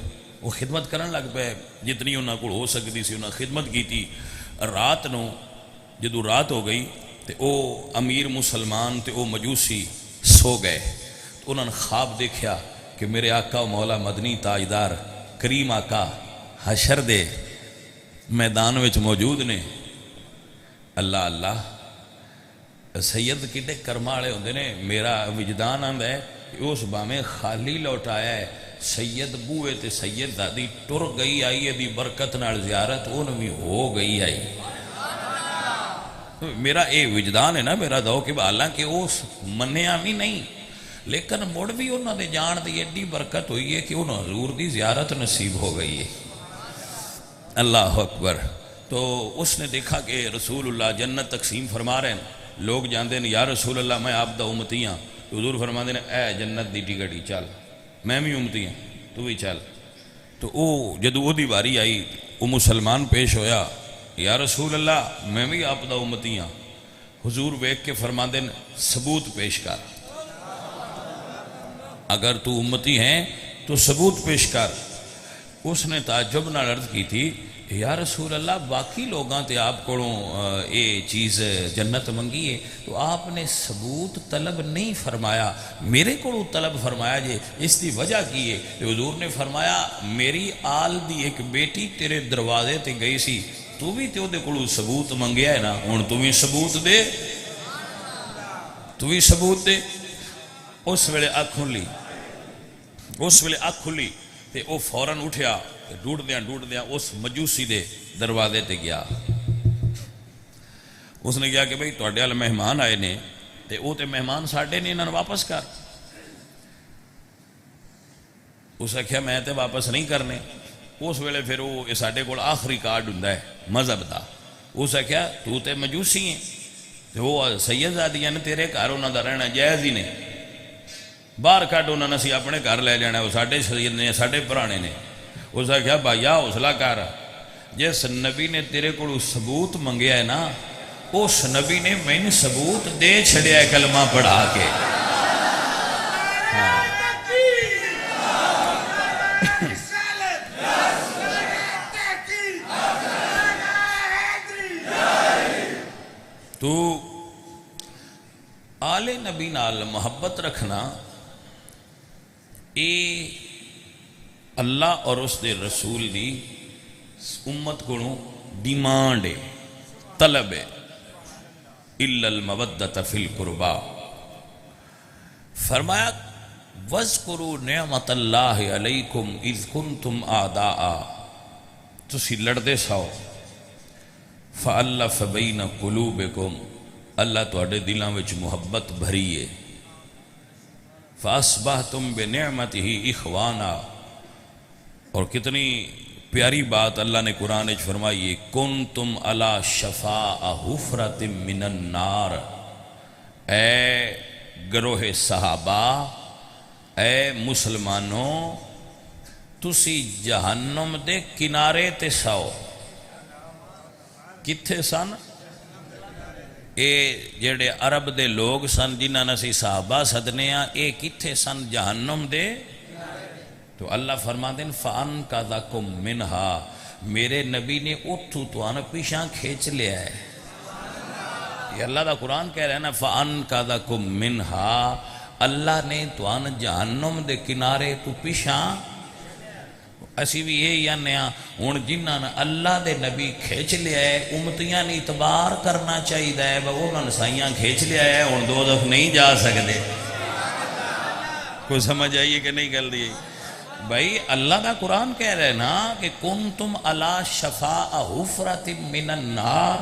وہ خدمت کرن لگ پے، جتنی انہوں کو ہو سکتی سی انہوں خدمت کی تھی. رات نو جدو رات ہو گئی تو او امیر مسلمان تے او مجوسی سو گئے. تو انہوں نے خواب دیکھا کہ میرے آقا و مولا مدنی تاجدار کریم آقا حشر دے میدان وچ موجود نے. اللہ اللہ، سید کڈے کرم والے ہوندے نے. میرا وجدان آندا ہے اس باویں خالی لوٹایا ہے, سید بوئے تے سید دادی ٹر گئی آئی ہے دی برکت نال زیارت انہوں بھی ہو گئی آئی. میرا اے وجدان ہے نا, میرا دو کہ حالانکہ اس منیا بھی نہیں لیکن مڑ بھی انہوں نے جان دی ایڈی برکت ہوئی ہے کہ انہوں حضور دی زیارت نصیب ہو گئی ہے. اللہ اکبر. تو اس نے دیکھا کہ رسول اللہ جنت تقسیم فرما رہے ہیں. لوگ جاندے ہیں یا رسول اللہ میں آپ دا امتی ہاں. حضور فرما دے اے جنت دی ٹکٹ چل, میں بھی امتی ہوں تو بھی چل. تو او جدو وہ دی واری آئی وہ مسلمان پیش ہویا, یا رسول اللہ میں بھی آپ دا امتی ہاں. حضور ویکھ کے فرما دے ثبوت پیش کر, اگر تو امتی ہیں تو ثبوت پیش کر. اس نے تعجب نہ عرض کی تھی یا رسول اللہ باقی لوگاں تے آپ کو اے چیز جنت منگی ہے تو آپ نے ثبوت طلب نہیں فرمایا, میرے کو طلب فرمایا جے, اس دی وجہ کی ہے؟ حضور نے فرمایا میری آل دی ایک بیٹی تیرے دروازے تے گئی سی, تو بھی تے دے کو ثبوت منگیا ہے نا, ہن تو بھی ثبوت دے, تو بھی ثبوت دے. اس ویلے اکھ کھلی, اس ویلے اکھ کھلی تے او فوراً اٹھیا, ڈوڑ دیاں اس مجوسی دے دروازے تے گیا. اس نے کہا کہ بھئی تواڈے ال مہمان آئے نے تے او تے مہمان ساڈے نے, انہاں واپس کر. اس نے کہا میں تے واپس نہیں کرنے. اس ویلے پھر وہ ساڈے کول آخری کارڈ ہوندا ہے مذہب دا. اس نے کہا تو تے مجوسی ہیں تے وہ سید زادیاں نے تیرے گھر انہاں دا رہنا جائز ہی نہیں, باہر کٹ انہوں نے اسی اپنے گھر لے جانا, وہ ساڈے سید نے ساڈے پرانے نے. اس نے کہا بھائیا حوصلہ کر, جس نبی نے تیرے کو ثبوت منگیا ہے نا اس نبی نے میں ثبوت دے چھڑیا ہے کلمہ پڑھا کے. تو آل نبی نال محبت رکھنا اے اللہ اور اس دے رسول دی امت کو ڈیمانڈ ہے, طلب ہے. الا المودۃ فی القربا. فرمایا وَاذْكُرُوا نِعْمَةَ اللَّهِ عَلَيْكُمْ اِذْ كُنْتُمْ آدَاءً, تسی لڑدے ساؤ, فَأَلَّفَ بَيْنَ قُلُوبِكُمْ, اللہ تواڈے دلاں وچ محبت بھریے. فَأَصْبَحْتُمْ بِنِعْمَتِهِ إِخْوَانًا, اور کتنی پیاری بات اللہ نے قرآن وچ فرمائی ہے, کنتم علی شفاء حفرۃ من النار. اے گروہ صحابہ, اے مسلمانوں, تسی جہنم دے کنارے تے ساؤ. کتھے سن؟ اے جڑے عرب دے لوگ سن جنہاں نسی صحابہ سدنے ہاں, اے کتھے سن؟ جہنم دے. تو اللہ فرما دیں فَأَنْقَذَكُمْ مِنْهَا, میرے نبی نے اتھو توانہ پیشاں کھینچ لیا ہے. یہ اللہ دا قرآن کہہ رہے ہیں نا, فَأَنْقَذَكُمْ مِنْهَا, اللہ نے توانہ جہنم دے کنارے تو پیشاں. اسی بھی یہی آنے ہاں ہن جنہاں نے اللہ دے نبی کھینچ لیا ہے, امتیاں نے اعتبار کرنا چاہیے ہے, انہوں نے سائیاں کھینچ لیا ہے, ہن دوزخ نہیں جا سکتے. کوئی سمجھ آئیے کہ نہیں گل دی؟ بھائی اللہ دا قرآن کہہ رہے نا کہ کنتم علی شفاء حفرۃ من النار,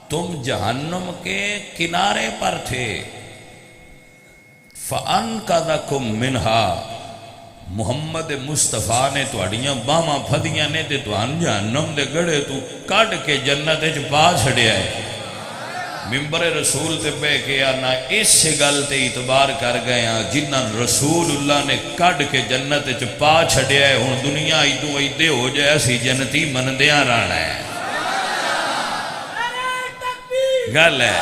تم جہنم کے کنارے پر تھے. فَأَنْقَذَكُمْ مِنْهَا, محمد مصطفیٰ نے تواڈیاں باہماں پھدیاں نے تے توان جہنم دے گڑے تو کڈ کے جنت وچ پا چھڑیا ہے. ممبر رسول تے بہ کے آنا اس گل تے اعتبار کر گئے ہاں جنہاں رسول اللہ نے کڈ کے جنت وچ پا چھڑیا ہے. ہن دنیا ایدوں ایدے ہو جائے اسی جنتی مندیاں رہنا ہے. گل ہے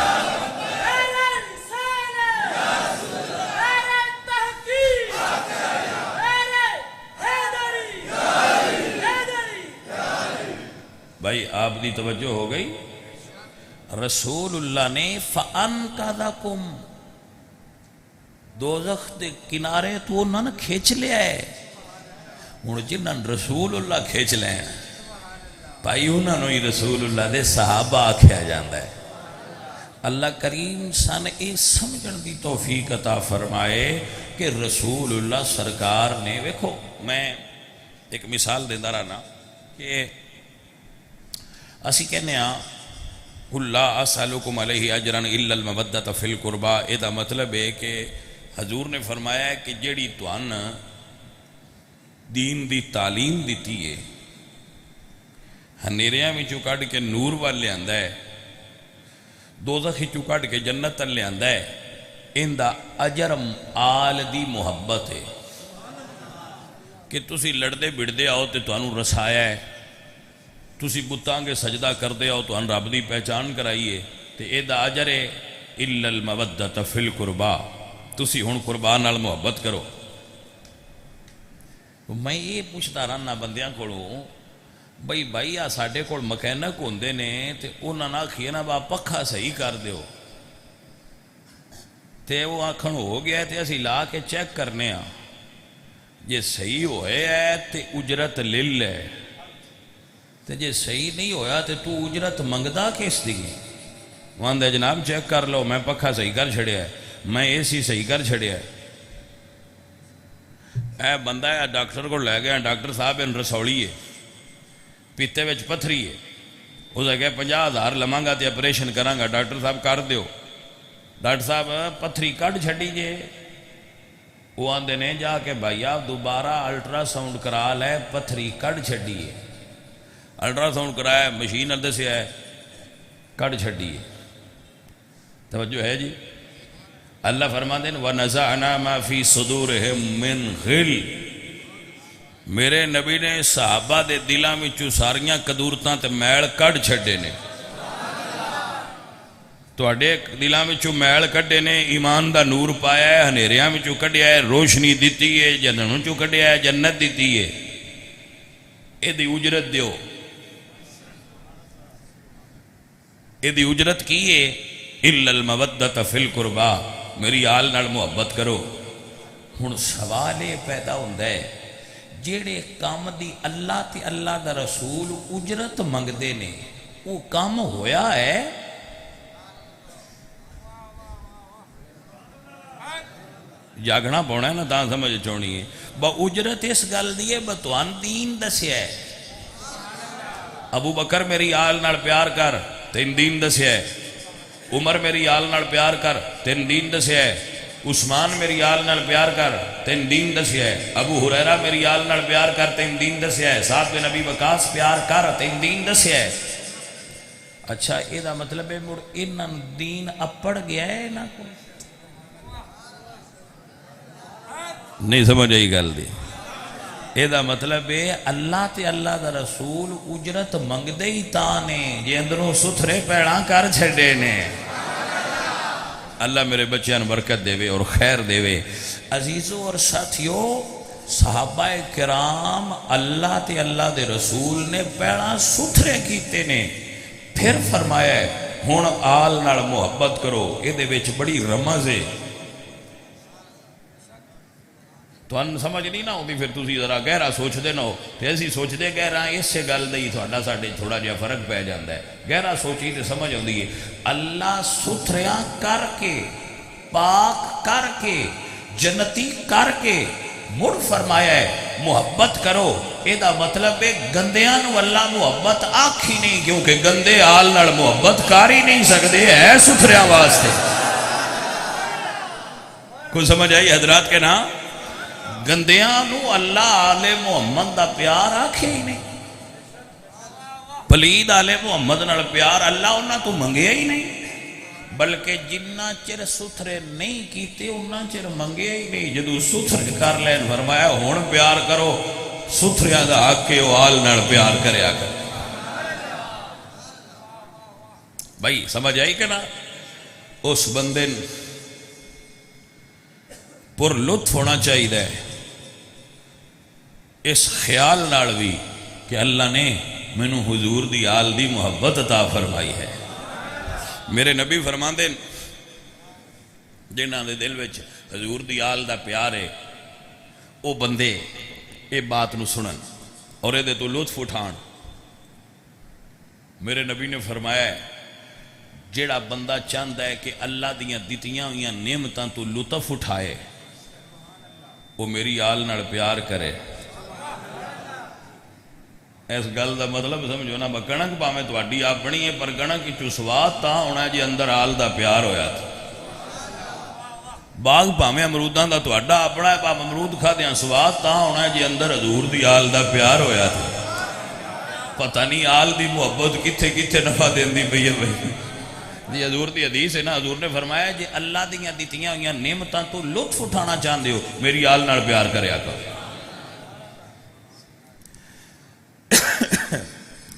بھائی, آپ دی توجہ ہو گئی. رسول اللہ نے فَأَنْقَذَكُمْ, دوزخ دے کنارے تو انہوں نے کھینچ لیا ہے. ہن جنہاں رسول اللہ کھینچ لے بھائی انہوں نے رسول اللہ دے صحابہ آکھیا جاندہ ہے. اللہ کریم سن یہ سمجھن دی توفیق عطا فرمائے کہ رسول اللہ سرکار نے، ویکھو میں ایک مثال دینا رہنا کہ اسی کہنے ہاں قُلْ لَا أَسْأَلُكُمْ عَلَيْهِ أَجْرًا إِلَّا الْمَوَدَّةَ فِي الْقُرْبَى، یہ دا مطلب ہے کہ حضور نے فرمایا ہے کہ جیڑی توان دین دی تعلیم دیتی ہے، ہنیریاں میں چکڑ کے نور وال لے آندہ ہے، دوزخ چکڑ کے جنت لے آندہ ہے، ان دا اجر آل دی محبت ہے کہ تسی لڑدے بڑدے آؤ تے توانو رسایا ہے، تسی بتاں کے سجدہ کر دے آؤ توان رب دی پہچان کرائیے، تے اے دا اجر ہے اِلَّا الْمَوَدَّةَ فِي الْقُرْبَى، تسی ہن قربان نال محبت کرو۔ میں یہ پوچھتا رہنا بندیاں کولوں بھائی آ ساڈے کول مکینک ہوندے نے تے انہاں نال آکھیے نا با پکھا صحیح کر دیو، تے وہ آکھن ہو گیا تے اسی لا کے چیک کرنے ہاں، جے صحیح ہوئے ہے تے اجرت لل ہے، تے جے صحیح نہیں ہویا تے تو اجرت منگدا کس دی؟ وہاں جناب چیک کر لو، میں پکھا صحیح کر چھڑیا ہے، میں اے سی صحیح کر چھڑیا ہے۔ اے بندہ ہے ڈاکٹر کو لے گیا، ڈاکٹر صاحب ان رسولی ہے، پیتے وچ پتھری ہے، اسے کہا 50,000 لمانگا تے اپریشن کرانگا، ڈاکٹر صاحب کر دیو، ڈاکٹر صاحب پتھری کٹ چھڑی جے، وہ آندے نے جا کے بھائی آپ دوبارہ الٹرا ساؤنڈ کرا لے، پتھری کٹ چھڑی ہے، الٹرا ساؤنڈ کرایا مشین اندر سے آئے کٹ چھڑی ہے۔ توجہ ہے جی؟ اللہ فرما دیں وَنَزَعْنَا مَا فِي صُدُورِهِم مِّن غِلٍّ، میرے نبی نے صحابہ دے دلاں وچوں ساریاں قدورتاں تے میل کڈ چھڈے نے، تواڈے دلاں وچوں میل کڈے نے، ایمان دا نور پایا ہے، ہنیریاں وچوں کڈیا ہے، روشنی دتی ہے، جنت وچوں کڈیا ہے، جنت دتی ہے، اے دی اجرت دیو، اے دی اجرت کی ہے اِلَّا الْمَوَدَّةَ فِي الْقُرْبَى، میری آل نال محبت کرو۔ ہن سوال یہ پیدا ہوندہ ہے جیڑے کام دی اللہ تے اللہ دا رسول اجرت منگدے نے، وہ کام ہویا ہے؟ جاگنا پونا ہے نا، تاں سمجھ چونی ہے با اجرت اس گل دیئے بتوان دین دسیا ہے۔ ابو بکر میری آل نال پیار کر تین دین دسیا ہے، عمر میری آل نال پیار کر تین دین دسیا ہے، عثمان میری آل نال پیار کر تین دین دسیا ہے، ابو ہریرہ میری آل نال پیار کر تین دین دسیا ہے، سعد بن ابی وقاص پیار کر تین دین دسیا ہے۔ اچھا یہ دا مطلب ہے مڑ انہاں دین اپڑ گیا ہے نا کو نہیں سمجھ آئی گل دی؟ یہ دا مطلب ہے اللہ تے اللہ دا رسول اجرت منگ دے ہی تانے جے اندروں ستھرے پیڑاں کر چھڑے نے۔ اللہ میرے بچیاں برکت دے وے اور خیر دے وے۔ عزیزوں اور ساتھیوں، صحابہ کرام اللہ تے اللہ دے رسول نے پیڑاں ستھرے کیتے نے، پھر فرمایا ہے ہون آل نال محبت کرو۔ یہ دے وچ بڑی رمز ہے، تو ان سمجھ نہیں نہ ہوتی، پھر تسی ذرا گہرا سوچ دے نہ ہو، پھر ایسی سوچ دے گہرا اس سے گل دئی تھوڑا ساڑھے تھوڑا جہا فرق پہ جاندہ ہے، گہرا سوچی تے سمجھ ہوندی ہے۔ اللہ ستھریاں کر کے، پاک کر کے، جنتی کر کے مڑ فرمایا ہے محبت کرو۔ اے دا مطلب ہے گندیاں نو اللہ محبت آکھی نہیں، کیونکہ گندے آل نال محبت کر ہی نہیں سکتے، ہے ستھریاں واسطے۔ کوئی سمجھ آئی حضرات کے نام؟ گندیاں نو اللہ آل محمد دا پیار آکھے ہی نہیں، پلید آل محمد نال پیار اللہ انہاں تو منگیا ہی نہیں، بلکہ جنہ چر ستھرے نہیں کیتے انہاں چر منگیا ہی نہیں۔ جدو ستھرے کر لین فرمایا ہون پیار کرو، ستھریاں دا حق کے آل نال پیار کریا کر۔ بھائی سمجھ آئی کہ نا؟ اس بندے پر لطف ہونا چاہیے ہے اس خیال نال بھی کہ اللہ نے مینوں حضور دی آل دی محبت عطا فرمائی ہے۔ میرے نبی فرماندے جنہاں دے دل وچ حضور دی آل دا پیار ہے، او بندے اے بات نو سنن اور اے دے تو لطف اٹھان۔ میرے نبی نے فرمایا ہے جیڑا بندہ چاہتا ہے کہ اللہ دیاں دتیاں ہوئی نعمتاں تو لطف اٹھائے وہ میری آل نال پیار کرے. اس گل دا مطلب سمجھو نا، کنک پاویں تہاڈی اپنی ہے پر کنک چوں سواد تاں ہونا جی اندر آل دا پیار ہویا تھا. باغ پاویں امروداں دا تہاڈا اپنا ہے، پاویں امرود کھادیاں سواد تاں ہونا جی اندر حضور دی آل دا پیار ہویا تھا. پتہ نہیں آل دی محبت کتھے کتھے نفع دیندی پئی ہے بھائی جی. حضور دی حدیث ہے نا، حضور نے فرمایا جی اللہ دیاں دتیاں ہوئیاں نعمتاں تو لطف اٹھانا چاہندے ہو میری آل نال پیار کریا کرو.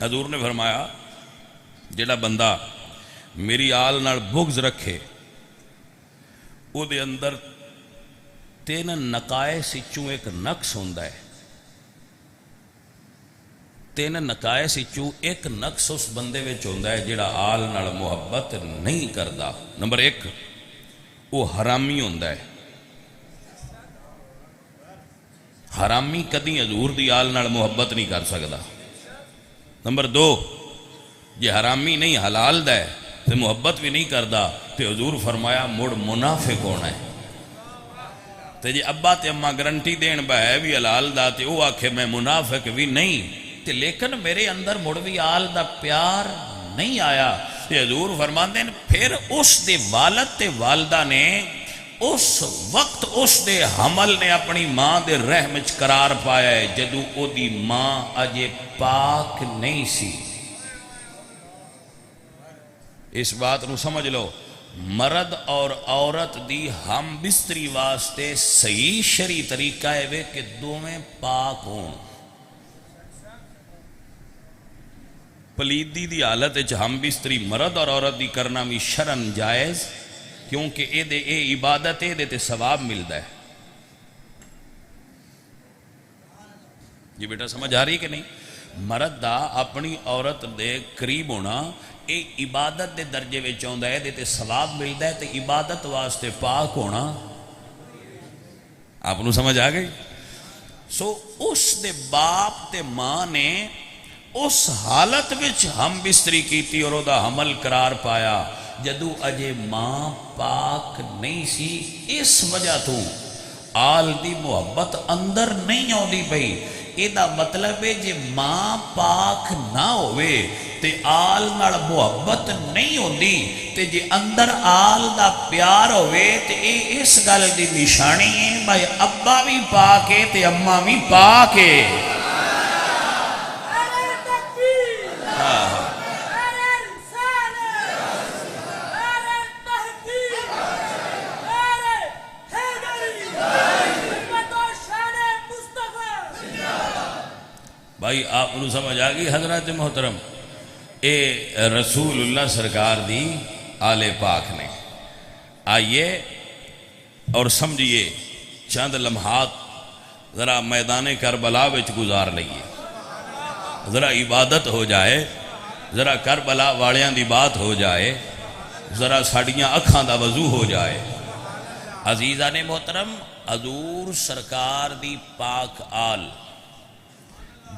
حضور نے فرمایا جیڑا بندہ میری آل نال بغض رکھے او دے اندر 3 نقائص چوں ایک نقص ہوندا ہے. 3 نقائص چوں ایک نقص اس بندے وچ ہوندا ہے جیڑا آل نال محبت نہیں کردا. نمبر 1 وہ حرامی ہوندا ہے. حرامی کدی حضور دی آل نال محبت نہیں کر سکدا. نمبر 2 جے حرامی نہیں حلال دا ہے تے محبت بھی نہیں کردا تے حضور فرمایا مڑ منافق ہونا ہے. تے جے ابا تے اماں گارنٹی دین با ہے بھی حلال دا تے او آکھے میں منافق بھی نہیں تے لیکن میرے اندر مڑ بھی آل دا پیار نہیں آیا تے حضور فرماندے ہیں پھر اس دے والد تے والدہ نے اس وقت اس دے حمل نے اپنی ماں دے رحم وچ قرار پایا ہے جدوں او دی ماں اجے پاک نہیں سی. اس بات نو سمجھ لو، مرد اور عورت دی ہم بستری واسطے صحیح شرعی طریقہ ہے کہ دوویں پاک ہوں. پلیدی دی حالت وچ ہم بستری مرد اور عورت دی کرنا بھی شرعن جائز، کیونکہ اے عبادت اے دے تے ثواب ملدا ہے. یہ بیٹا سمجھ آ رہی کہ نہیں؟ مرد دا اپنی عورت دے قریب ہونا اے عبادت دے درجے وچ ہوندا ہے، دے تے ثواب ملدا ہے. تے عبادت واسطے پاک ہونا آپ نو سمجھ آ گئی؟ سو اس دے باپ تے ماں نے اس حالت وچ ہم بستری کیتی اور او دا حمل قرار پایا جدو اجے ماں پاک نہیں سی. اس وجہ تو آل دی محبت اندر نہیں آندی پئی. اے دا مطلب ہے جے ماں پاک نہ ہوئے تے آل نال محبت نہیں ہوندی تے جے اندر آل دا پیار ہوئے تے اے اس گل دی نشانی ہے بھائی ابا بھی پاک ہے تے اماں بھی پاک ہے. بھائی آپ کو سمجھ آگئی حضرات محترم؟ اے رسول اللہ سرکار دی آل پاک نے. آئیے اور سمجھئے چند لمحات ذرا میدان کربلا وچ گزار لئیے، ذرا عبادت ہو جائے، ذرا کربلا والیاں دی بات ہو جائے، ذرا ساڑیاں اکھاں دا وضو ہو جائے. عزیزان محترم، حضور سرکار دی پاک آل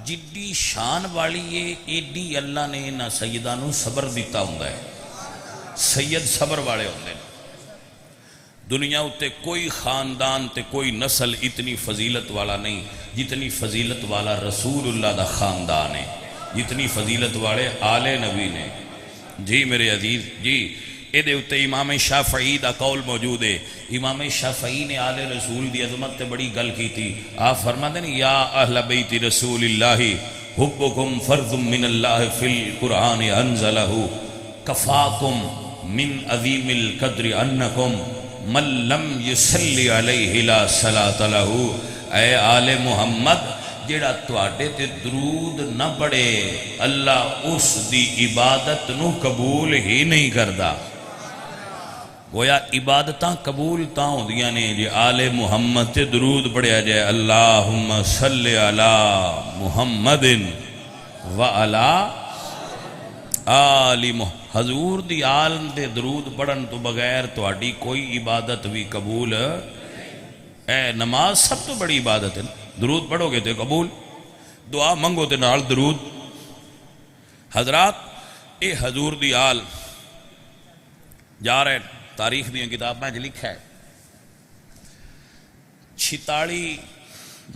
جڈی شان والی ہے ایڈی اللہ نے نہ سیدانو صبر دیتا ہوں ہے. سید صبر والے ہوندے. دنیا اتے کوئی خاندان تے کوئی نسل اتنی فضیلت والا نہیں جتنی فضیلت والا رسول اللہ دا خاندان ہے، جتنی فضیلت والے آل نبی نے. جی میرے عزیز جی، اے دے اتے امام شافعی دا قول موجود ہے. امام شافعی نے آل رسول دی عظمت تے بڑی گل کی تھی. آپ فرماتے ہیں یا اہل بیت رسول اللہ حبکم فرض من اللہ فی القرآن انزلہ کفاکم من عظیم القدر انکم من لم یصلی علیہ لا صلاۃ لہ. اے آل محمد جیڑا تواڈے تے درود نہ پڑے اللہ اس دی عبادت نو قبول ہی نہیں کردا. گویا عبادتاں قبول تاں ہوندیاں نے جے آل محمد تے درود پڑھیا جائے. اللہم صلی علی محمد و علی آل محمد. حضور دی آل دے درود پڑھن تو بغیر تواڈی کوئی عبادت بھی قبول. اے نماز سب تو بڑی عبادت ہے. درود پڑھو گے تے قبول، دعا منگو تے نال درود. حضرات اے حضور دی آل جا رہے تاریخ دیا کتابیں لکھا ہے 46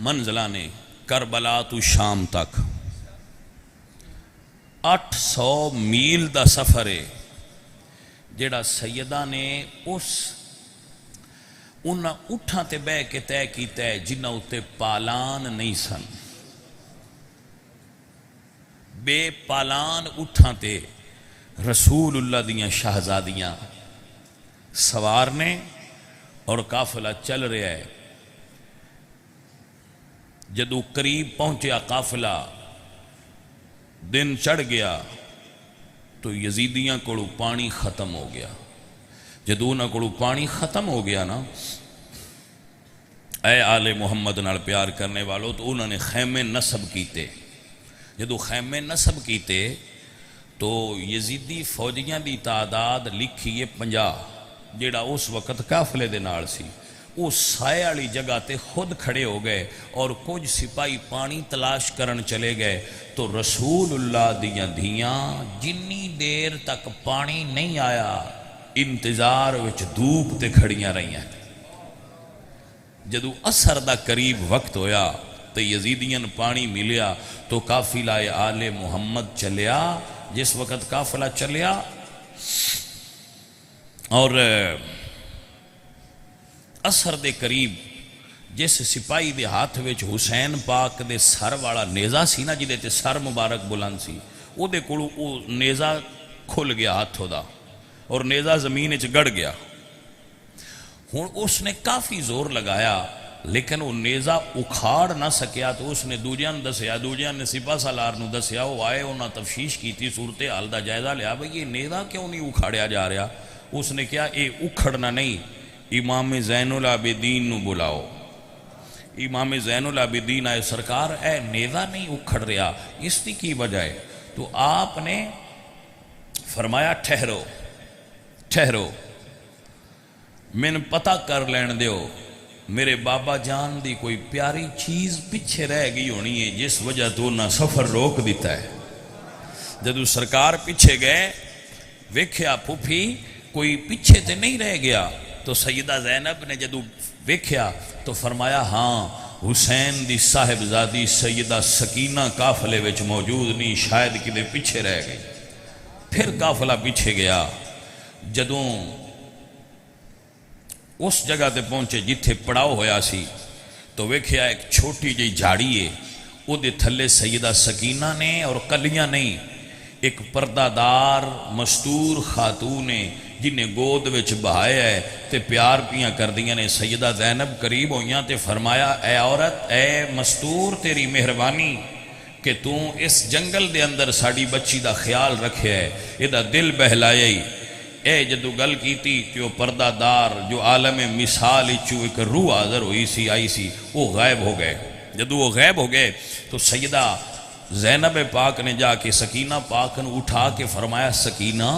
منزلہ نے کربلا تو شام تک 800 میل دا سفر ہے جڑا سیدہ نے اس انہاں اٹھاں تے بہ کے طے کیتا ہے جنہاں اتے پالان نہیں سن بے پالان اٹھاں تے رسول اللہ دیاں شہزادیاں سوار نے اور قافلہ چل رہا ہے جدو قریب پہنچیا قافلہ دن چڑھ گیا تو یزیدیاں کوڑو پانی ختم ہو گیا جدو نہ کوڑو پانی ختم ہو گیا نا اے آل محمد نال پیار کرنے والوں تو انہوں نے خیمے نصب کیتے جدو خیمے نصب کیتے تو یزیدی فوجیاں دی تعداد لکھی ہے 50 جیڑا اس وقت قافلے دے نال سی وہ سائے والی جگہ تے خود کھڑے ہو گئے اور کچھ سپاہی پانی تلاش کرن چلے گئے تو رسول اللہ دیاں دھیاں جنی دیر تک پانی نہیں آیا انتظار وچ دھوپ تے کھڑیاں رہیاں جدو اثر دا قریب وقت ہویا تو یزیدین پانی ملیا تو قافلہ آل محمد چلیا جس وقت قافلہ چلیا اور اثر دے قریب جس سپاہی دے ہاتھ وچ حسین پاک دے سر والا نیزہ سی نا جدے تے سر مبارک بلند سی او دے کولو او نیزہ کھل گیا ہاتھوں دا اور نیزہ زمین وچ گڑ گیا ہن اس نے کافی زور لگایا لیکن وہ نیزہ اکھاڑ نہ سکیا تو اس نے دوجیاں دسیا دوجیاں نے سپاہ سالار نو دسیا وہ آئے انہاں تفتیش کی تھی صورت حال دا جائزہ لیا بھئی یہ نیزہ کیوں نہیں اکھاڑیا جا رہا اس نے کیا اے اکھڑنا نہیں امام زین العابدین نو بلاؤ امام زین العابدین آئے سرکار اے نیزہ نہیں اکھڑ رہا اس کی وجہ ہے تو آپ نے فرمایا ٹھہرو ٹھہرو من پتہ کر لین دیو میرے بابا جان دی کوئی پیاری چیز پیچھے رہ گئی ہونی ہے جس وجہ تو نہ سفر روک دیتا ہے جدو سرکار پیچھے گئے ویکھیا پھوپھی کوئی پیچھے تے نہیں رہ گیا تو سیدہ زینب نے جدو ویکھیا تو فرمایا ہاں حسین دی صاحبزادی سیدہ سکینہ قافلے وچ موجود نہیں شاید کدے پیچھے رہ گئی پھر قافلہ پیچھے گیا جدوں اس جگہ تے پہنچے جتھے پڑاؤ ہویا سی تو ویکھیا ایک چھوٹی جی جھاڑی ہے او دے تھلے سیدہ سکینہ نے اور کلیاں نہیں ایک پردہ دار مستور خاتون نے جنہیں گود وچ بہایا ہے تے پیار پیاں کر دیاں نے سیدہ زینب قریب ہویاں تے فرمایا اے عورت اے مستور تیری مہربانی کہ تو اس جنگل دے اندر ساڑی بچی دا خیال رکھے ہے یہ دا دل بہلائے ہی اے جدو گل کیتی کہ وہ پردہ دار جو عالم مثال چو ایک روح حاضر ہوئی سی آئی سی وہ غائب ہو گئے جدو وہ غائب ہو گئے تو سیدہ زینب پاک نے جا کے سکینہ پاک نے اٹھا کے فرمایا سکینہ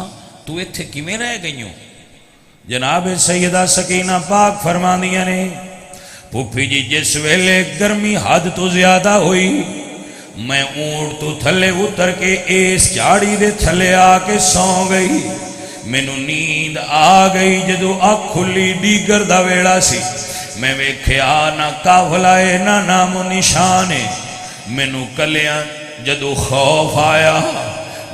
تو ایتھے کیویں رہ گئی ہوں جناب سیدہ سکینہ پاک فرما دیا نے پھوپھی جی جس ویلے گرمی حد تو زیادہ ہوئی میں اونٹ تو تھلے اتر کے اس جھاڑی دے تھلے آ کے سو گئی مینوں نیند آ گئی جدو اکھ کھلی دیگر دا ویڑا سی میں ویکھیا نہ قافلہ نہ نام و نشان مینوں کلیاں جدو خوف آیا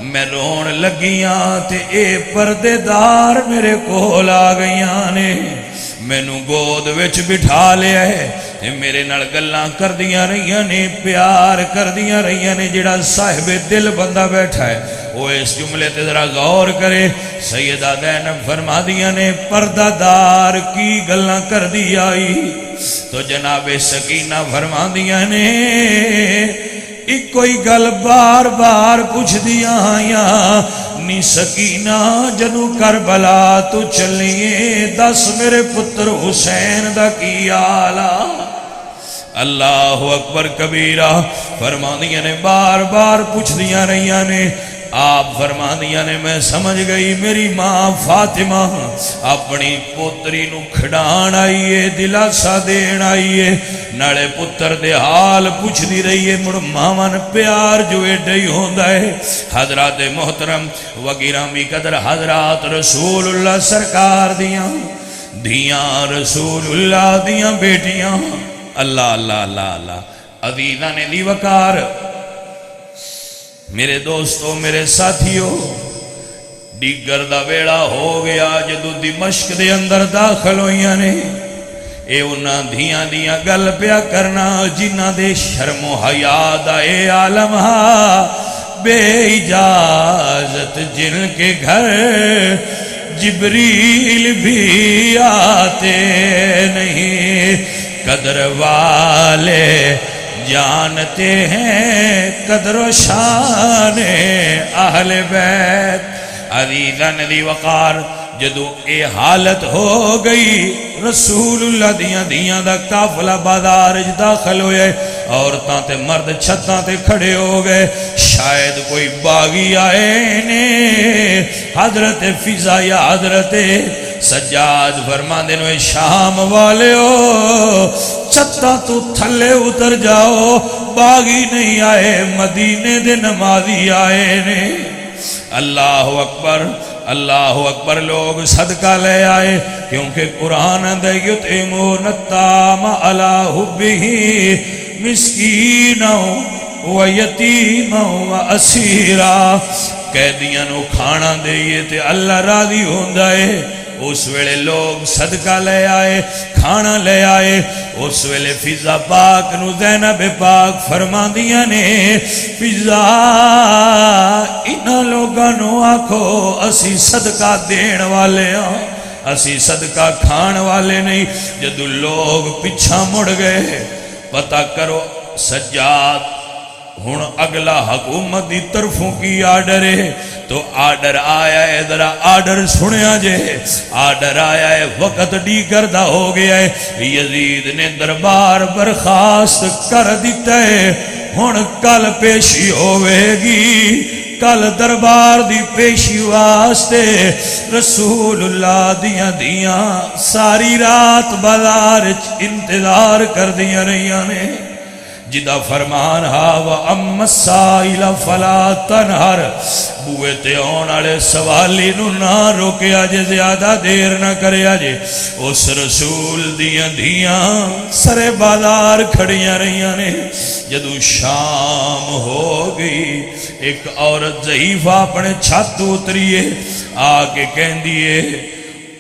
میں رون لگیاں تے اے پردے دار میرے کول آ گئیاں نے مینوں گود وچ بٹھا لیا ہے تے میرے نال گلاں کردیاں رہیاں نے پیار کردیاں رہیاں نے جڑا صاحب دل بندہ بیٹھا ہے وہ اس جملے تے ذرا غور کرے سیدہ زینب فرما دیاں نے پردہ دار کی گلاں کردی آئی تو جناب سکینہ فرما دیاں نے ایک کوئی گل بار بار پوچھ دیا آیا نی سکینہ جنو کربلا تو چلیے دس میرے پتر حسین دا کی آلہ اللہ اکبر کبیرہ فرما دیا نے بار بار پوچھ دیا رہیا نے آپ فرماندیاں نے میں سمجھ گئی میری ماں فاطمہ اپنی پوتری نو کھڑان آئیے دلاسا دین آئیے نالے پتر دے حال پوچھ دی رہیے مڑ مامان پیار جو ایڈی ہوندہ ہے حضرات محترم وگرامی قدر حضرات رسول اللہ سرکار دیاں رسول اللہ دیاں بیٹیاں اللہ اللہ اللہ اللہ عزیزاں نے دی وقار میرے دوستوں میرے ساتھیوں دیگر دا ویڑا ہو گیا جدو دمشق دے اندر داخل ہوئیاں نے اے انہاں دھیاں دیاں گل پیا کرنا جنہ دے شرم و حیا دا اے عالم ہا بے اجازت جن کے گھر جبریل بھی آتے نہیں قدر والے جانتے ہیں قدر و شان اہل بیت عزیزاً دی وقار جدو اے حالت ہو گئی رسول اللہ دیاں دا قافلہ بازار داخل ہوئے عورتاں تے مرد چھتاں تے کھڑے ہو گئے شاید کوئی باغی آئے نے حضرت فضا یا حضرت سجاد فرمان دنوے شام والے ہو چھتاں تو تھلے اتر جاؤ باغی نہیں آئے مدینے دے نمازی آئے نے اللہ اکبر لوگ صدقہ لے آئے کیونکہ قرآن دے یطعمون الطعام علی حبہ مسکینا و یتیما و اسیرا قیدیاں نو کھانا دئیے تے اللہ راضی ہوندہ ہے اس ویلے لوگ صدقہ لے آئے کھانا لے آئے اس ویلے فضا پاک نو زینب پاک فرمان دیا نے فضا انہاں لوگاں نو آکھو اسی صدقہ دین والے ہاں اسی صدقہ کھان والے نہیں جدو لوگ پیچھا مڑ گئے پتہ کرو سجاد ہن اگلا حکومت دی طرفوں کی آرڈر ہے تو آرڈر آیا ہے ذرا آرڈر سنیا جے آرڈر آیا ہے وقت ڈی کردہ ہو گیا ہے یزید نے دربار برخاست کر دیتا ہے ہن کل پیشی ہوئے گی کل دربار دی پیشی واسطے رسول اللہ دیاں ساری رات بازار انتظار کر دیا رہیاں نے جدا فرمان ہا وَأَمَّ السَّائِلَ فَلَا تَنْهَرْ بوئے تے آنے سوالی نو نہ روکے آجے زیادہ دیر نہ کرے آجے اس رسول دیاں سر بازار کھڑیاں رہیاں نے جدو شام ہو گئی ایک عورت ضعیفہ اپنے چھت اتریے آکے کہن دیئے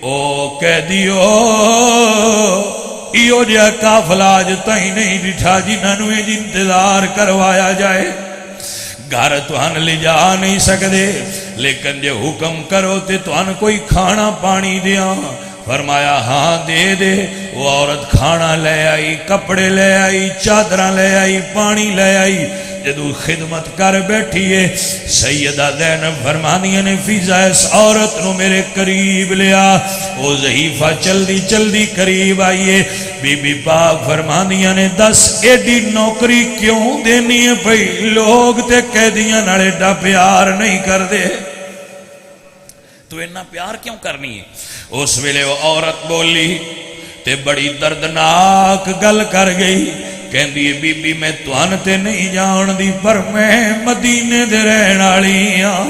او کہہ دیو ایو جا کافلہ آج تہی نہیں ڈٹھا جنہاں نوے انتظار کروایا جائے گھر تو ہن لے جا نہیں سکدے لیکن جے حکم کرو تے تو ہن کوئی کھانا پانی دیا فرمایا ہاں دے دے وہ عورت کھانا لے آئی کپڑے لے آئی چادرہ لے آئی پانی لے آئی جدو خدمت کر بیٹھیے سیدہ زینب فرمانیہ نے فضا اس عورت نو میرے قریب لیا وہ ضعیفہ چلدی قریب آئیے بی بی پاک فرمانیہ نے 10 ایڈی نوکری کیوں دینی ہے بھئی لوگ تے قیدیاں نڑے ڈا پیار نہیں کر دے تو انہا پیار کیوں کرنی ہے اس ویلے وہ عورت بولی تے بڑی دردناک گل کر گئی کہن دیئے بی بی میں توان تے نہیں جان دی پر میں مدینے دے رہن آلی ہاں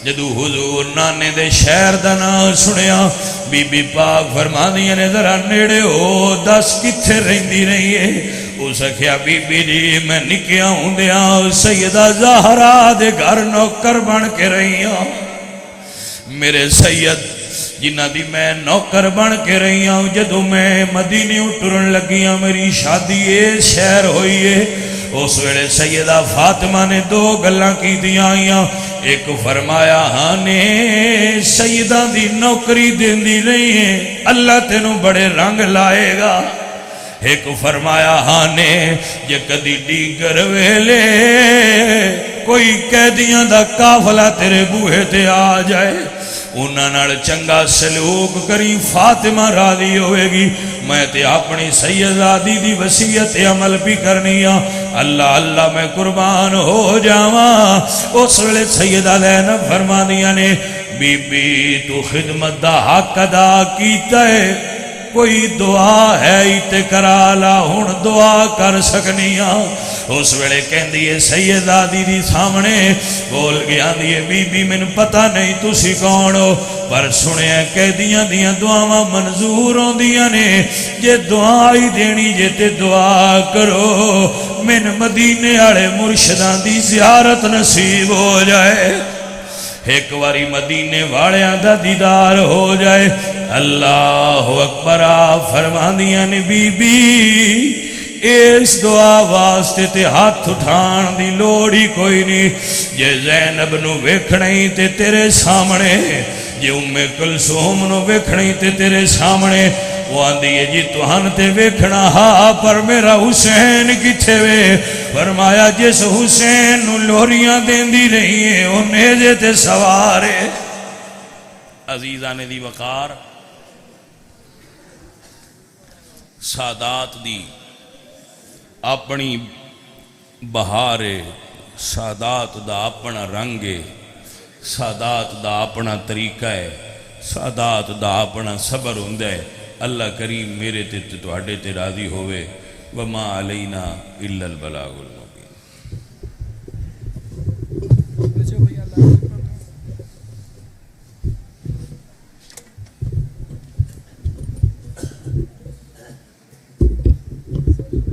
جدو حضور نانے دے شہر دا نا سنیا بی بی پاک فرمانیہ نے ذرا نیڑے ہو 10 کتھے رہندی رہی ہے اس اکھیا بی بی جی میں نکیا ہوں دیا سیدہ زہرا دے گھر نوکر بن کے رہی ہاں میرے سید جنہ دی میں نوکر بن کے رہی ہوں جدو میں مدینے اٹھرن لگیاں میری شادی اس شہر ہوئی ہے اس ویلے سیدہ فاطمہ نے 2 گلاں کی دیا آئیاں ایک فرمایا ہاں نے سیدہ دی نوکری دین دی نہیں ہے اللہ تینوں بڑے رنگ لائے گا ایک فرمایا ہاں نے جے کدی ڈیگر ویلے کوئی قیدیاں دا قافلہ تیرے بوہے تے آ جائے انہاں نال چنگا سلوک کری فاطمہ راضی ہوئے گی میں تے اپنی سیدادی دی وصیت عمل بھی کرنی ہاں اللہ اللہ میں قربان ہو جاواں اس ویلے سیدہ زینب فرماندیاں نے بی بی تو خدمت دا حق ادا کیتا ہے کوئی دعا ہے تے کرا لا ہن دعا کر سکنیاں اس ویلے کہندی ہے سیدہ دی سامنے بول گیا دی بی بی مینوں پتہ نہیں تسی کون ہو پر سنیا قیدیاں دیاں دعاواں منظور ہوندیاں نے جے دعا ہی دینی جے تے دعا کرو من مدینے والے مرشداں دی زیارت نصیب ہو جائے ایک واری مدینے والیاں دا دیدار ہو جائے اللہ اکبر فرماندیاں نے بی بی اس دعا واسطے تے ہاتھ اٹھان دی لوڑی کوئی نہیں جے زینب نو ویکھنی تے تیرے سامنے جے ام کلثوم نو ویکھنی تے تیرے سامنے وہ آندھی ہے جی توہن تے ویکھنا ہاں پر میرا حسین کتھے وے فرمایا جس حسین نو لوریاں دیندی رہی ہے وہ نیزے تے سوارے عزیزان دی وقار سادات دی اپنی بہار سادات دا اپنا رنگ سادات دا اپنا طریقہ ہے سادات دا اپنا صبر ہوندہ ہے اللہ کریم میرے تے تواڈے تے راضی ہوئے وما علینا الا البلاغ المبین